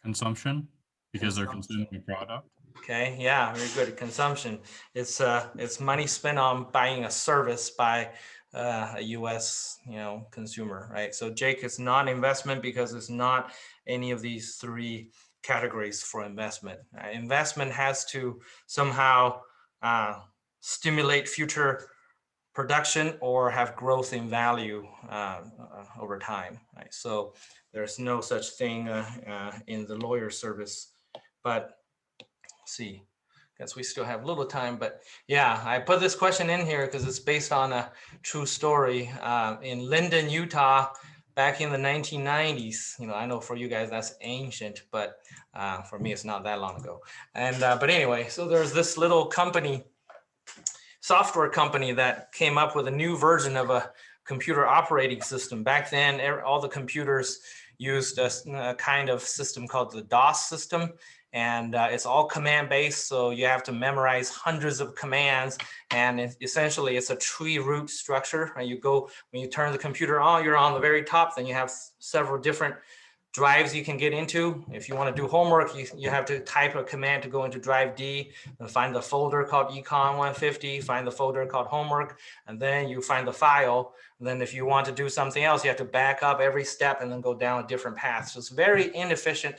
Consumption, because they're consuming a product. Okay, yeah, very good. Consumption. It's money spent on buying a service by a U.S. consumer, right? So Jake is not investment because it's not any of these three categories for investment. Investment has to somehow stimulate future production or have growth in value over time, right? So there's no such thing in the lawyer service, but see, guess we still have a little time, but yeah, I put this question in here because it's based on a true story. In Linden, Utah, back in the 1990s, I know for you guys that's ancient, but for me it's not that long ago. And but anyway, so there's this little company software company that came up with a new version of a computer operating system. Back then, all the computers used a kind of system called the DOS system, and it's all command-based, so you have to memorize hundreds of commands, and essentially it's a tree root structure. And you go, when you turn the computer on, you're on the very top, then you have several different drives you can get into. If you want to do homework, you have to type a command to go into drive D and find the folder called Econ 150, find the folder called homework, and then you find the file. And then if you want to do something else, you have to back up every step and then go down a different path. So it's very inefficient.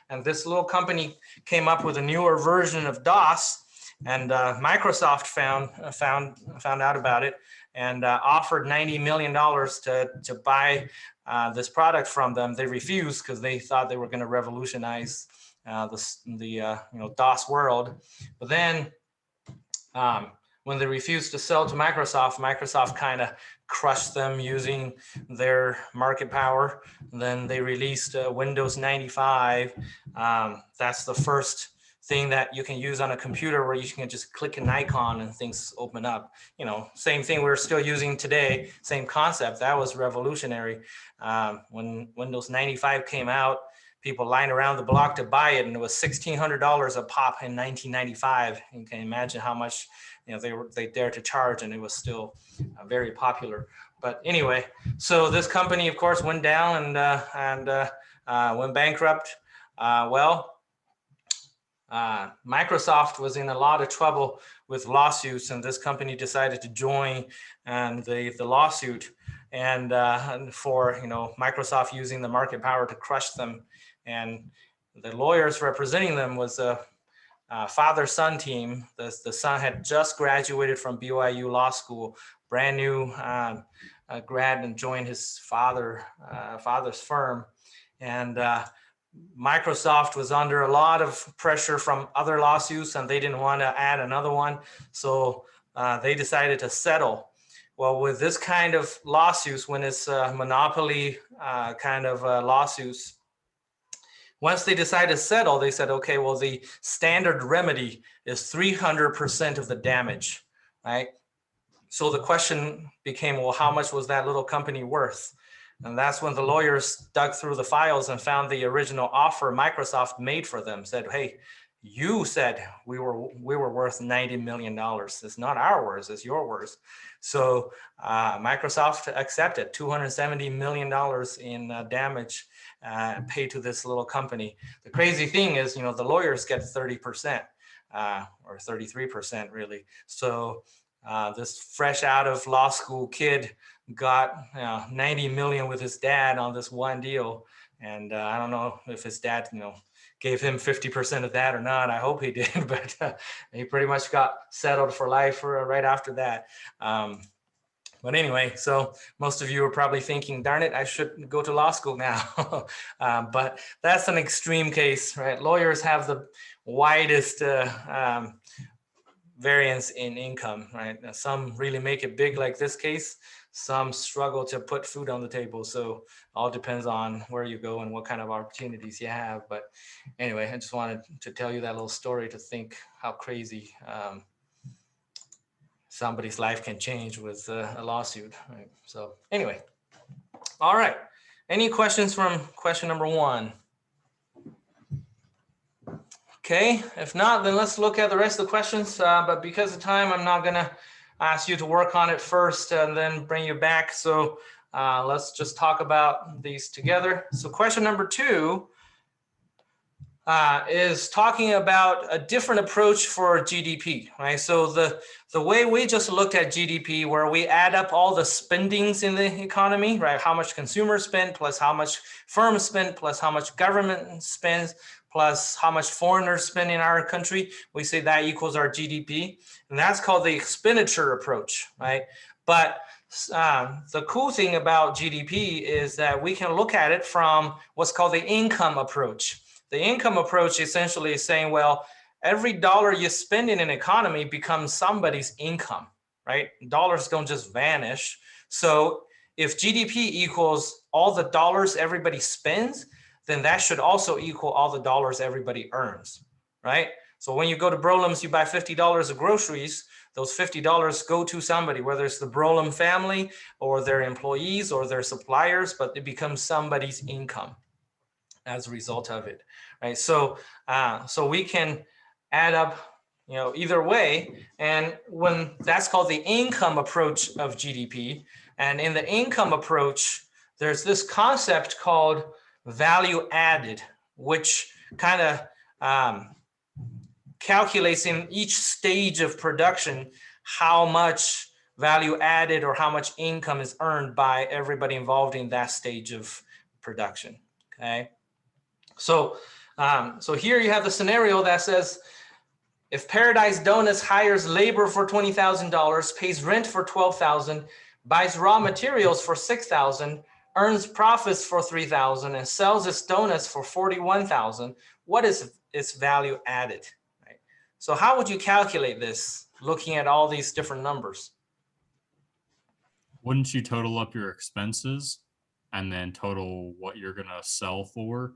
And this little company came up with a newer version of DOS, and Microsoft found out about it and offered $90 million to buy this product from them. They refused because they thought they were going to revolutionize the DOS world. But then when they refused to sell to Microsoft kind of crushed them using their market power. And then they released Windows 95. That's the first thing that you can use on a computer where you can just click an icon and things open up. Same thing we're still using today, same concept. That was revolutionary. When Windows 95 came out, people lined around the block to buy it, and it was $1,600 a pop in 1995. You can imagine how much they dared to charge, and it was still very popular. But anyway, so this company, of course, went down and went bankrupt. Microsoft was in a lot of trouble with lawsuits, and this company decided to join the lawsuit, and for Microsoft using the market power to crush them. And the lawyers representing them was a father-son team. The son had just graduated from BYU Law School, brand new grad, and joined his father's firm. And Microsoft was under a lot of pressure from other lawsuits, and they didn't want to add another one. So they decided to settle. Well, with this kind of lawsuits, when it's monopoly kind of lawsuits, once they decided to settle, they said, okay, well, the standard remedy is 300% of the damage, right? So the question became, well, how much was that little company worth? And that's when the lawyers dug through the files and found the original offer Microsoft made for them. Said, hey, you said we were worth $90 million. It's not our words, it's your words. So Microsoft accepted $270 million in damage paid to this little company. The crazy thing is, the lawyers get 30% or 33% really. So this fresh out of law school kid got 90 million with his dad on this one deal. And I don't know if his dad, gave him 50% of that or not. I hope he did, but he pretty much got settled for life right after that. But anyway, so most of you are probably thinking, darn it, I should go to law school now. But that's an extreme case, right? Lawyers have the widest variance in income, right? Now, some really make it big like this case. Some struggle to put food on the table. So all depends on where you go and what kind of opportunities you have. But anyway, I just wanted to tell you that little story to think how crazy somebody's life can change with a lawsuit, right? So anyway, all right. Any questions from question number 1? Okay, if not, then let's look at the rest of the questions. But because of time, I'm not gonna ask you to work on it first and then bring you back. So let's just talk about these together. So question number 2 is talking about a different approach for GDP, right? So the way we just looked at GDP, where we add up all the spendings in the economy, right? How much consumers spend plus how much firms spend plus how much government spends plus how much foreigners spend in our country, we say that equals our GDP. And that's called the expenditure approach, right? But the cool thing about GDP is that we can look at it from what's called the income approach. The income approach essentially is saying, well, every dollar you spend in an economy becomes somebody's income, right? Dollars don't just vanish. So if GDP equals all the dollars everybody spends, then that should also equal all the dollars everybody earns, right? So when you go to Brolem's, you buy $50 of groceries, those $50 go to somebody, whether it's the Brolem family or their employees or their suppliers, but it becomes somebody's income as a result of it, right? So, so we can add up, either way. And when that's called the income approach of GDP. And in the income approach, there's this concept called value added, which kind of calculates in each stage of production how much value added or how much income is earned by everybody involved in that stage of production. Okay, so so here you have the scenario that says, if Paradise Donuts hires labor for $20,000, pays rent for $12,000, buys raw materials for $6,000, earns profits for $3,000, and sells its donuts for $41,000, what is its value added? Right? So how would you calculate this looking at all these different numbers? Wouldn't you total up your expenses and then total what you're going to sell for?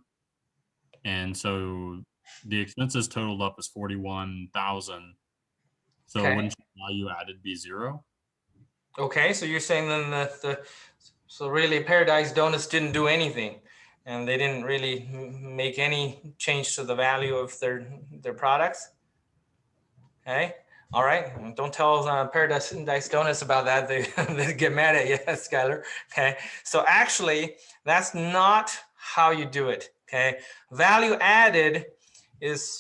And so the expenses totaled up as 41,000. So Okay. wouldn't your value added be 0? Okay, so you're saying then so really Paradise Donuts didn't do anything, and they didn't really make any change to the value of their products. Okay, all right. Don't tell Paradise Donuts about that. They get mad at you, Skylar. Okay, so actually that's not how you do it. Okay, value added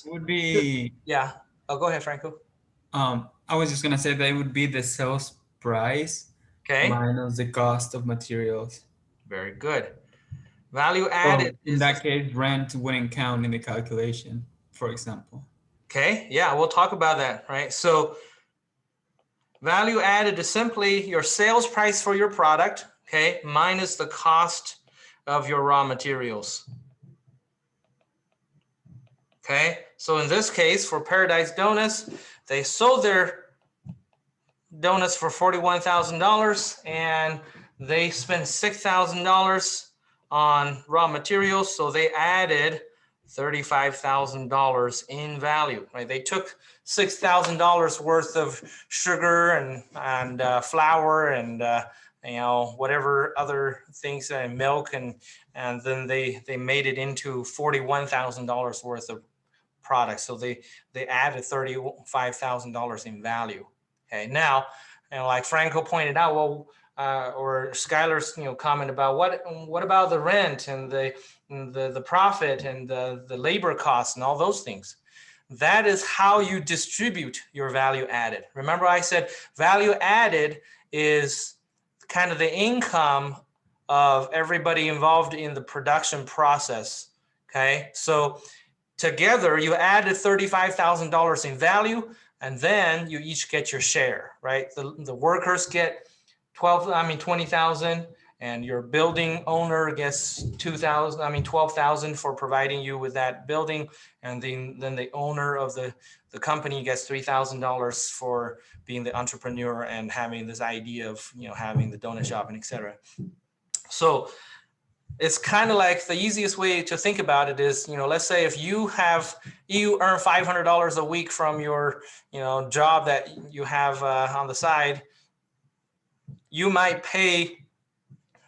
would be, yeah. Oh, go ahead, Franco. I was just gonna say that it would be the sales price minus the cost of materials. Very good. Value added. So in that case, rent wouldn't count in the calculation, for example. Okay, yeah, we'll talk about that, right? So value added is simply your sales price for your product, okay, minus the cost of your raw materials. Okay, so in this case, for Paradise Donuts, they sold their donuts for $41,000 and they spent $6,000 on raw materials. So they added $35,000 in value, right? They took $6,000 worth of sugar and flour and whatever other things, milk, and then they made it into $41,000 worth of products. So they added $35,000 in value. Okay, now, like Franco pointed out, well, or Skylar's comment about what about the rent and the profit and the labor costs and all those things. That is how you distribute your value added. Remember, I said value added is kind of the income of everybody involved in the production process. Okay, so together you added $35,000 in value, and then you each get your share, right? The workers get 20,000, and your building owner gets 12,000 for providing you with that building, and then the owner of the company gets $3,000 for being the entrepreneur and having this idea of having the donut shop and etc. So it's kind of like the easiest way to think about it is, let's say if you earn $500 a week from your job that you have on the side, you might pay,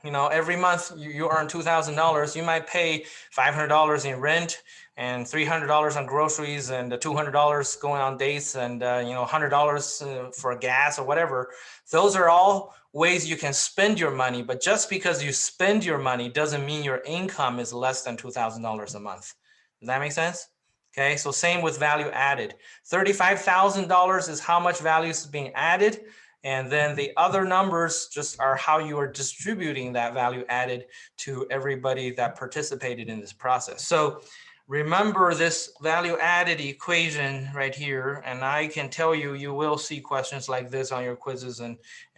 every month you earn $2,000, you might pay $500 in rent and $300 on groceries and $200 going on dates and $100 for gas or whatever. Those are all ways you can spend your money, but just because you spend your money doesn't mean your income is less than $2,000 a month. Does that make sense? Okay, so same with value added. $35,000 is how much value is being added. And then the other numbers just are how you are distributing that value added to everybody that participated in this process. So remember this value added equation right here. And I can tell you, you will see questions like this on your quizzes and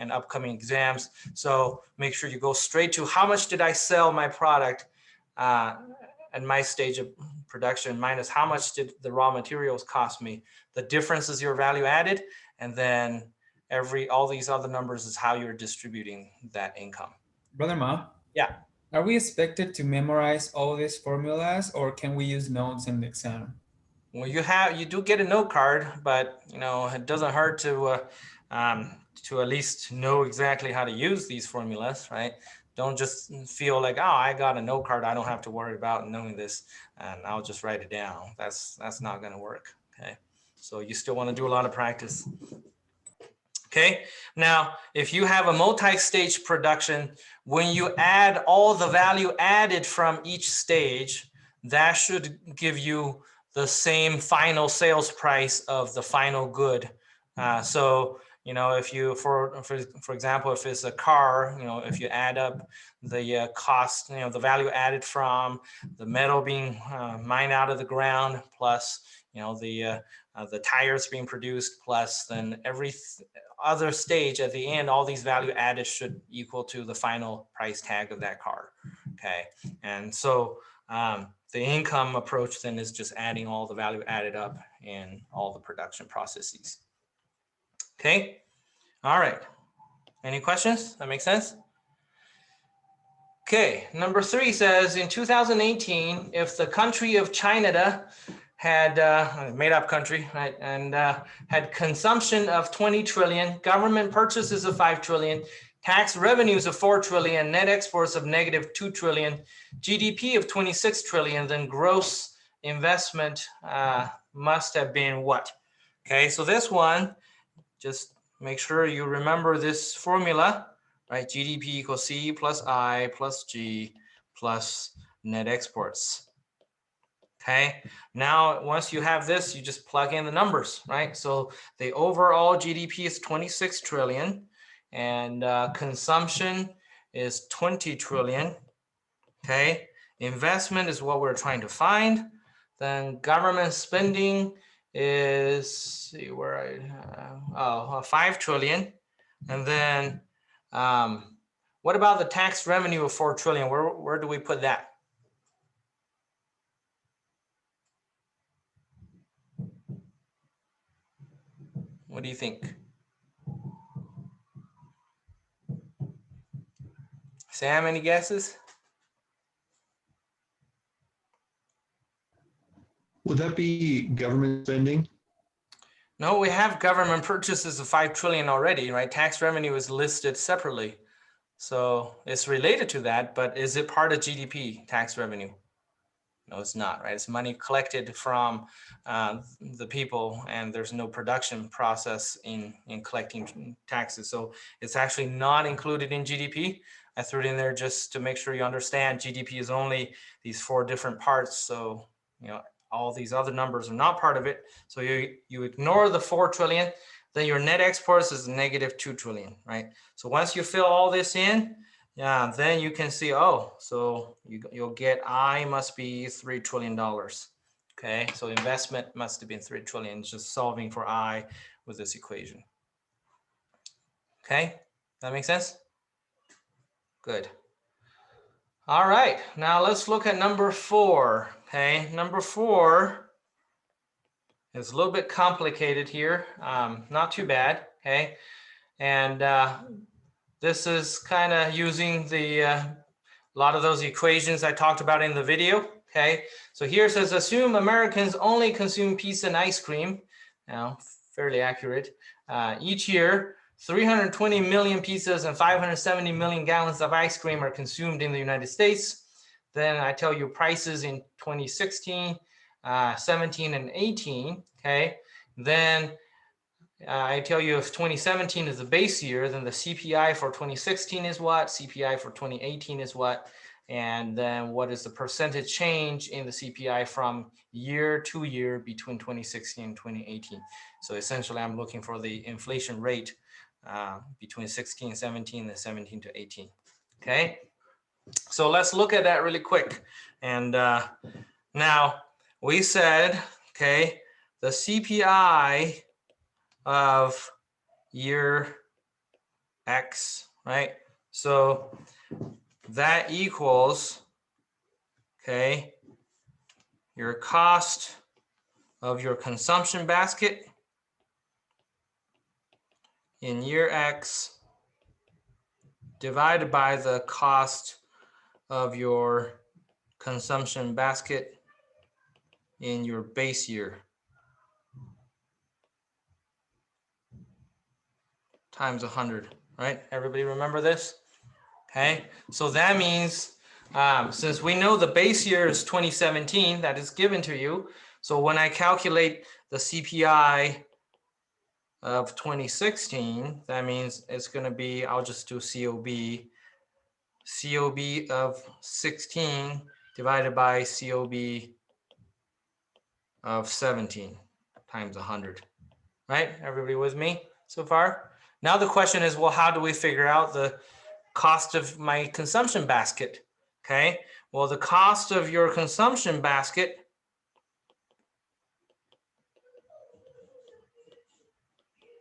upcoming exams. So make sure you go straight to how much did I sell my product at my stage of production minus how much did the raw materials cost me. The difference is your value added, and then all these other numbers is how you're distributing that income. Brother Ma? Yeah. Are we expected to memorize all these formulas, or can we use notes in the exam? well, you do get a note card, but you know, it doesn't hurt to at least know exactly how to use these formulas, right? Don't just feel like, oh, I got a note card, I don't have to worry about knowing this, and I'll just write it down. That's not going to work. Okay, so you still want to do a lot of practice. Okay, now if you have a multi-stage production, when you add all the value added from each stage, that should give you the same final sales price of the final good. So, you know, if you, for example, if it's a car, you know, if you add up the cost, you know, the value added from the metal being mined out of the ground, plus, you know, the tires being produced, plus then every other stage at the end, all these value added should equal to the final price tag of that car. Okay, and so the income approach then is just adding all the value added up in all the production processes. Okay, all right. Any questions? That makes sense? Okay, number 3 says in 2018, if the country of China had made up country, right, and had consumption of 20 trillion, government purchases of 5 trillion, tax revenues of 4 trillion, net exports of negative 2 trillion, GDP of 26 trillion, then gross investment must have been what? Okay, so this one, just make sure you remember this formula, right? GDP equals C plus I plus G plus net exports. Okay, now once you have this, you just plug in the numbers, right? So the overall GDP is 26 trillion and consumption is 20 trillion. Okay, investment is what we're trying to find. Then government spending is, see where I, 5 trillion. And then what about the tax revenue of 4 trillion? Where do we put that? What do you think? Sam, any guesses? Would that be government spending? No, we have government purchases of 5 trillion already, right? Tax revenue is listed separately. So it's related to that, but is it part of GDP, tax revenue? No, it's not, right? It's money collected from the people, and there's no production process in collecting taxes. So it's actually not included in GDP. I threw it in there just to make sure you understand GDP is only these 4 different parts. So, you know, all these other numbers are not part of it. So you ignore the 4 trillion, then your net exports is negative 2 trillion, right? So once you fill all this in, yeah, then you can see, oh, so you'll get I must be $3 trillion. Okay, so investment must have been 3 trillion, just solving for I with this equation. Okay, that makes sense? Good. All right, now let's look at number 4. Okay, number 4 is a little bit complicated here, not too bad. Okay, and this is kind of using a lot of those equations I talked about in the video. Okay, so here it says, assume Americans only consume pizza and ice cream. Now, fairly accurate. Each year, 320 million pizzas and 570 million gallons of ice cream are consumed in the United States. Then I tell you prices in 2016, 17, and 18. Okay, then I tell you if 2017 is the base year, then the CPI for 2016 is what, CPI for 2018 is what, and then what is the percentage change in the CPI from year to year between 2016 and 2018. So essentially I'm looking for the inflation rate between 16 and 17 and 17 to 18. Okay, so let's look at that really quick. And now we said, okay, the CPI of year X, right? So that equals, okay, your cost of your consumption basket in year X divided by the cost of your consumption basket in your base year. times 100, right? Everybody remember this? Okay, so that means since we know the base year is 2017, that is given to you. So when I calculate the CPI of 2016, that means it's going to be, I'll just do COB of 16 divided by COB of 17 times 100, right? Everybody with me so far? Now the question is, well, how do we figure out the cost of my consumption basket? Okay, well, the cost of your consumption basket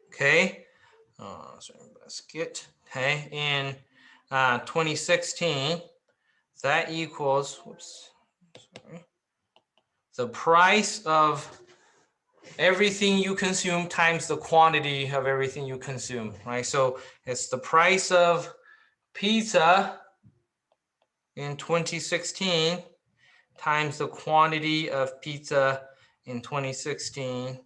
basket, okay, in 2016, that equals, the price of everything you consume times the quantity of everything you consume, right? So it's the price of pizza in 2016 times the quantity of pizza in 2016.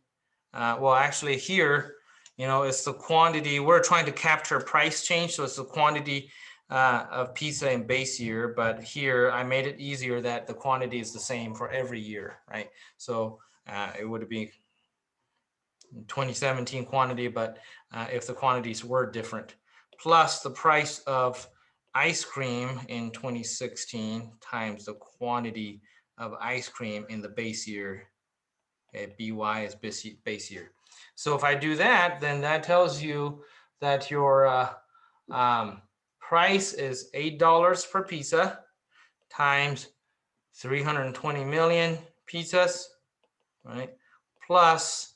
Well, actually here, it's the quantity. We're trying to capture price change, so it's the quantity of pizza in base year. But here I made it easier that the quantity is the same for every year, right? So it would be 2017 quantity, but if the quantities were different, plus the price of ice cream in 2016 times the quantity of ice cream in the base year. Okay, BY is base year. So if I do that, then that tells you that your price is $8 per pizza times 320 million pizzas, right? Plus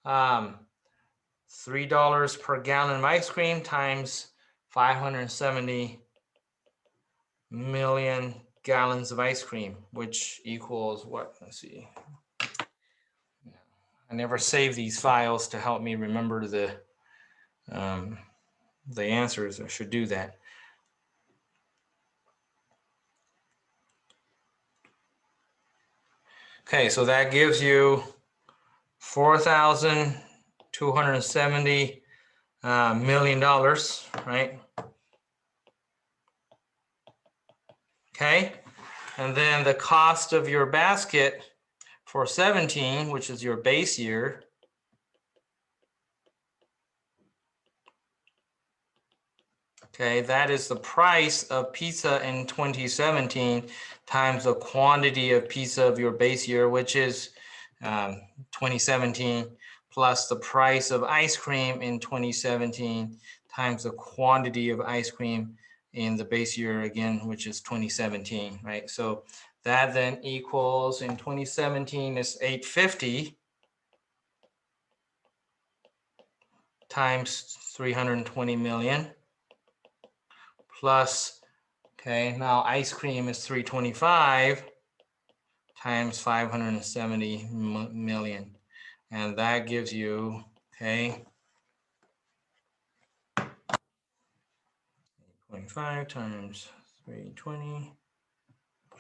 $3 per gallon of ice cream times 570 million gallons of ice cream, which equals what? Let's see. I never save these files to help me remember the answers. I should do that. Okay, so that gives you $4,270 million, right? Okay, and then the cost of your basket for 17, which is your base year, okay, that is the price of pizza in 2017 times the quantity of pizza of your base year, which is 2017, plus the price of ice cream in 2017 times the quantity of ice cream in the base year again, which is 2017, right? So that then equals, in 2017 is 850 times 320 million plus, okay, now ice cream is 325 times 570 million. And that gives you, okay, 8.5 times 320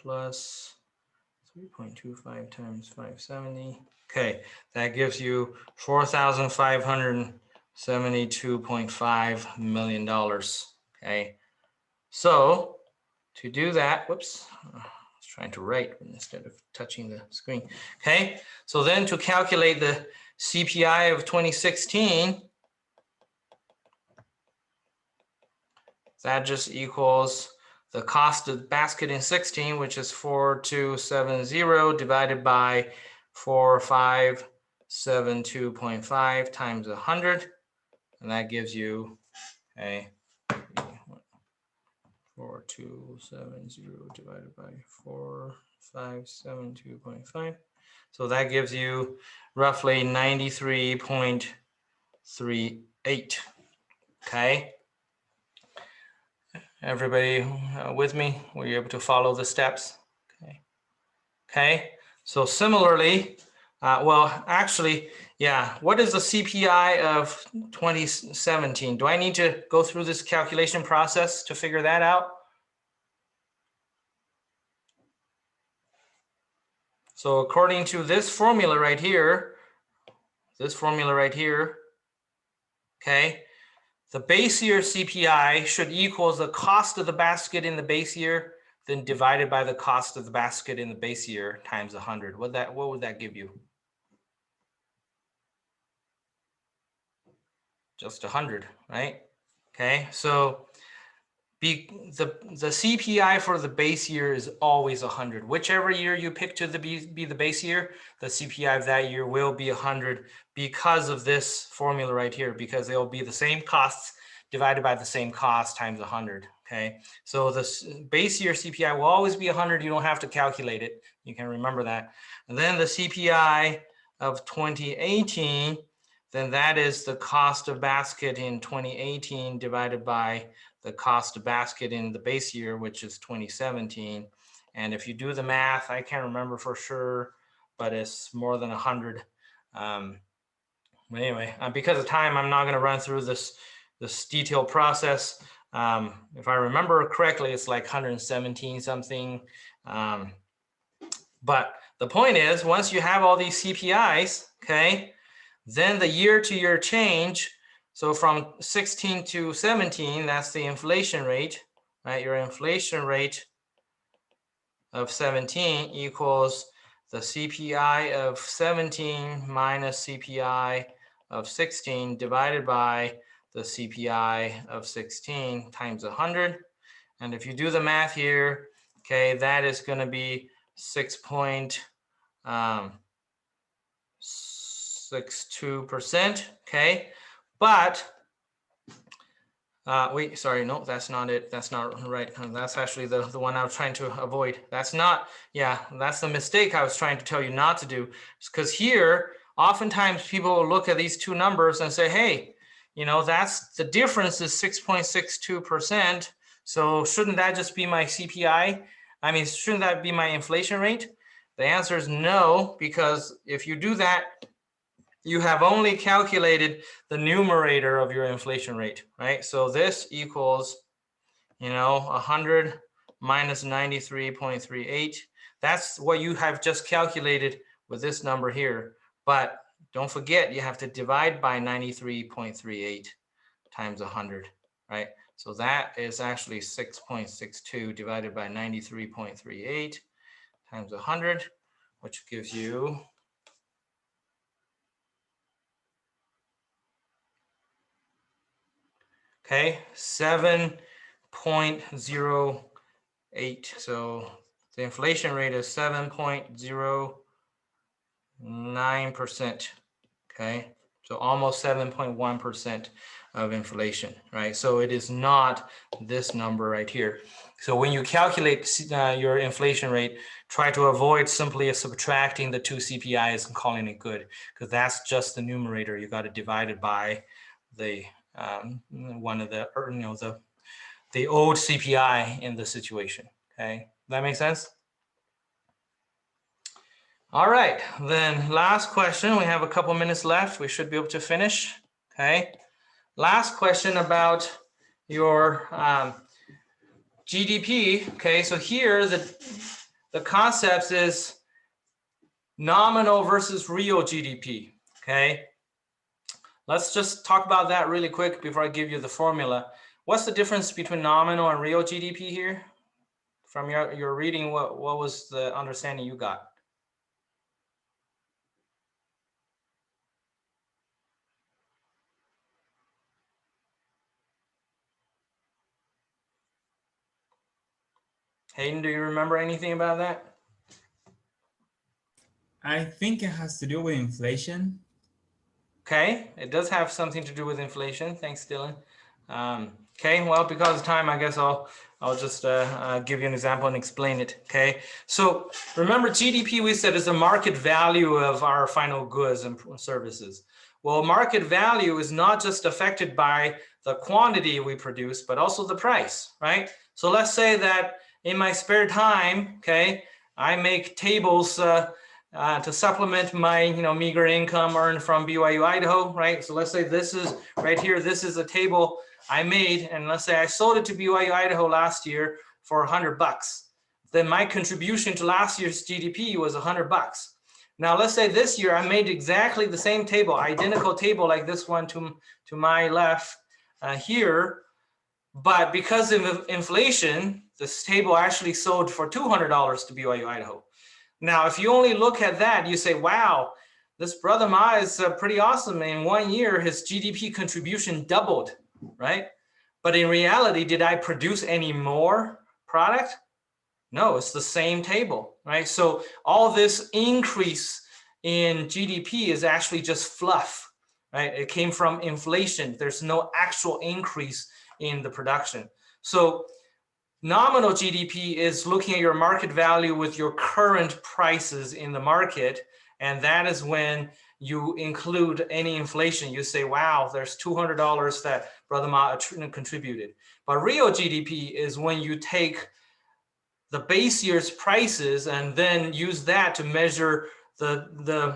plus 3.25 times 570. Okay, that gives you $4,572.5 million. Okay, so to do that, whoops, I was trying to write instead of touching the screen. Okay, so then to calculate the CPI of 2016, that just equals the cost of the basket in 16, which is 4270 divided by 4572.5 times 100, and that gives you a 4270 divided by 4572.5. So that gives you roughly 93.38. Okay. Everybody with me? Were you able to follow the steps? Okay. Okay. So similarly, well, actually, yeah. What is the CPI of 2017? Do I need to go through this calculation process to figure that out? So according to this formula right here, okay, the base year CPI should equal the cost of the basket in the base year, then divided by the cost of the basket in the base year times 100. What would that give you? Just 100, right? Okay, so the CPI for the base year is always 100. Whichever year you pick to be the base year, the CPI of that year will be 100 because of this formula right here, because they'll be the same costs divided by the same cost times 100. Okay, so the base year CPI will always be 100. You don't have to calculate it. You can remember that. And then the CPI of 2018, then that is the cost of basket in 2018 divided by the cost of basket in the base year, which is 2017. And if you do the math, I can't remember for sure, but it's more than 100. But anyway, because of time, I'm not going to run through this detailed process. If I remember correctly, it's like 117 something. But the point is, once you have all these CPIs, okay, then the year-to-year change, so from 16 to 17, that's the inflation rate, right? Your inflation rate of 17 equals the CPI of 17 minus CPI of 16 divided by the CPI of 16 times 100. And if you do the math here, okay, that is going to be 6.62%, okay? But wait, sorry, no, that's not it. That's not right. That's actually the one I was trying to avoid. That's not, yeah, that's the mistake I was trying to tell you not to do. Because here, oftentimes people will look at these two numbers and say, hey, you know, that's the difference is 6.62%. So shouldn't that just be my CPI? I mean, shouldn't that be my inflation rate? The answer is no, because if you do that, you have only calculated the numerator of your inflation rate, right? So this equals, you know, 100 minus 93.38. That's what you have just calculated with this number here. But don't forget, you have to divide by 93.38 times 100, right? So that is actually 6.62 divided by 93.38 times 100, which gives you okay, 7.08. So the inflation rate is 7.09%. Okay, so almost 7.1% of inflation, right? So it is not this number right here. So when you calculate your inflation rate, try to avoid simply subtracting the two CPIs and calling it good, because that's just the numerator. You got to divide it by the one of the, or, you know, the old CPI in the situation. Okay, that makes sense? All right, then last question. We have a couple minutes left. We should be able to finish. Okay, last question about your GDP. Okay, so here the concepts is nominal versus real GDP. Okay, let's just talk about that really quick before I give you the formula. What's the difference between nominal and real GDP here? From your reading, what was the understanding you got? Hayden, do you remember anything about that? I think it has to do with inflation. Okay, it does have something to do with inflation. Thanks, Dylan. Okay, well, because of time, I guess I'll just give you an example and explain it. Okay, so remember GDP, we said, is the market value of our final goods and services. Well, market value is not just affected by the quantity we produce, but also the price, right? So let's say that in my spare time, okay, I make tables to supplement my, meager income earned from BYU Idaho, right? So let's say this is right here. This is a table I made, and let's say I sold it to BYU Idaho last year for $100. Then my contribution to last year's GDP was $100. Now let's say this year I made exactly the same table, identical table like this one to my left, here, but because of inflation, this table actually sold for $200 to BYU Idaho. Now, if you only look at that, you say, wow, this brother Ma is pretty awesome. In 1 year, his GDP contribution doubled, right? But in reality, did I produce any more product? No, it's the same table, right? So all this increase in GDP is actually just fluff, right? It came from inflation. There's no actual increase in the production. So nominal GDP is looking at your market value with your current prices in the market. And that is when you include any inflation. You say, wow, there's $200 that Brother Ma contributed. But real GDP is when you take the base year's prices and then use that to measure the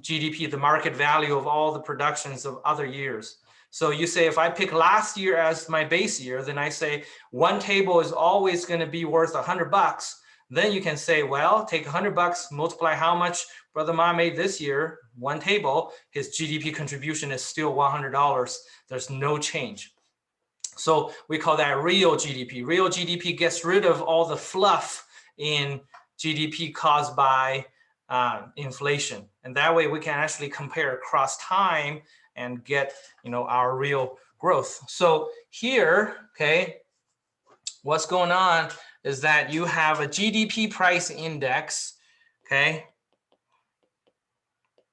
GDP, the market value of all the productions of other years. So you say, if I pick last year as my base year, then I say one table is always going to be worth $100. Then you can say, well, take $100, multiply how much Brother Ma made this year, one table, his GDP contribution is still $100. There's no change. So we call that real GDP. Real GDP gets rid of all the fluff in GDP caused by inflation. And that way we can actually compare across time and get, our real growth. So here, okay, what's going on is that you have a GDP price index, okay?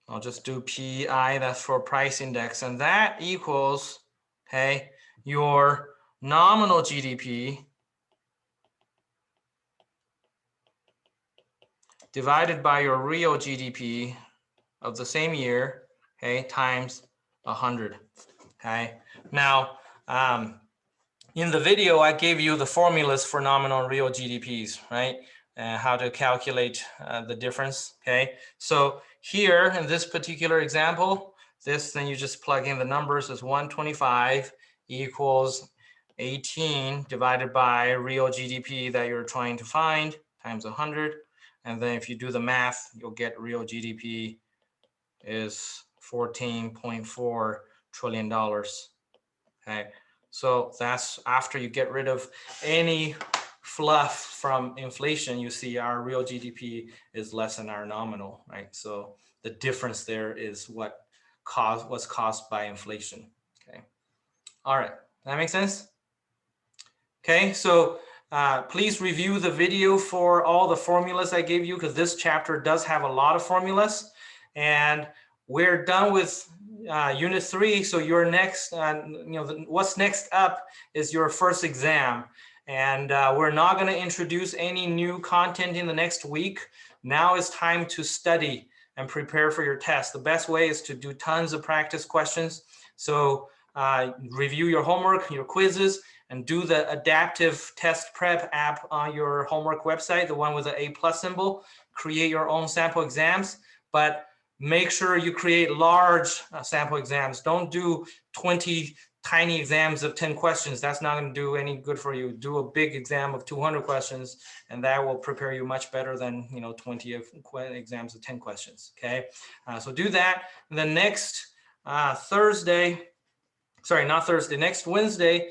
I'll just do PI, that's for price index, and that equals, okay, your nominal GDP divided by your real GDP of the same year, okay, times 100, okay? Now, in the video, I gave you the formulas for nominal and real GDPs, right? How to calculate the difference, okay? So here in this particular example, then you just plug in the numbers as 125 equals 18 divided by real GDP that you're trying to find times 100. And then if you do the math, you'll get real GDP is $14.4 trillion. Okay, so that's after you get rid of any fluff from inflation. You see our real GDP is less than our nominal, right? So the difference there is was caused by inflation. Okay, all right, that makes sense. Okay, so please review the video for all the formulas I gave you, because this chapter does have a lot of formulas. And we're done with unit 3. So your next, what's next up is your first exam. And we're not going to introduce any new content in the next week. Now is time to study and prepare for your test. The best way is to do tons of practice questions. So review your homework, your quizzes, and do the adaptive test prep app on your homework website, the one with the A+ symbol. Create your own sample exams, but make sure you create large sample exams. Don't do 20 tiny exams of 10 questions. That's not going to do any good for you. Do a big exam of 200 questions, and that will prepare you much better than 20 exams of 10 questions. Okay, so do that. And then next next Wednesday,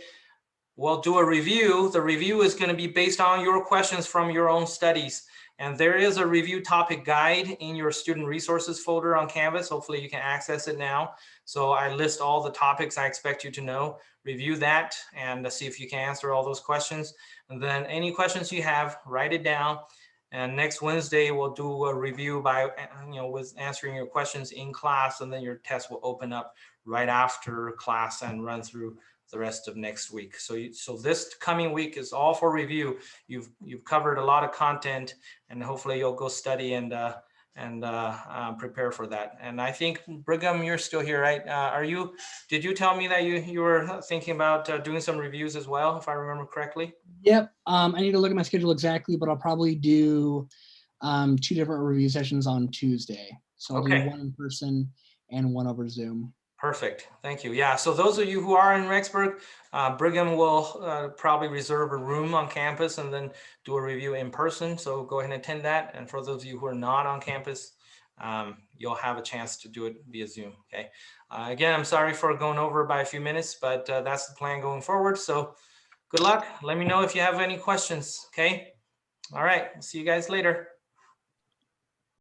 we'll do a review. The review is going to be based on your questions from your own studies. And there is a review topic guide in your student resources folder on Canvas. Hopefully you can access it now. So I list all the topics I expect you to know. Review that and see if you can answer all those questions. And then any questions you have, write it down. And next Wednesday, we'll do a review by, with answering your questions in class, and then your test will open up right after class and run through the rest of next week. So this coming week is all for review. You've covered a lot of content, and hopefully you'll go study and prepare for that. And I think Brigham, you're still here, right? Did you tell me that you were thinking about doing some reviews as well, if I remember correctly? Yep. I need to look at my schedule exactly, but I'll probably do 2 different review sessions on Tuesday. So I'll do one in person and one over Zoom. Perfect. Thank you. Yeah. So those of you who are in Rexburg, Brigham will probably reserve a room on campus and then do a review in person. So go ahead and attend that. And for those of you who are not on campus, you'll have a chance to do it via Zoom. Okay. Again, I'm sorry for going over by a few minutes, but that's the plan going forward. So good luck. Let me know if you have any questions. Okay. All right. See you guys later.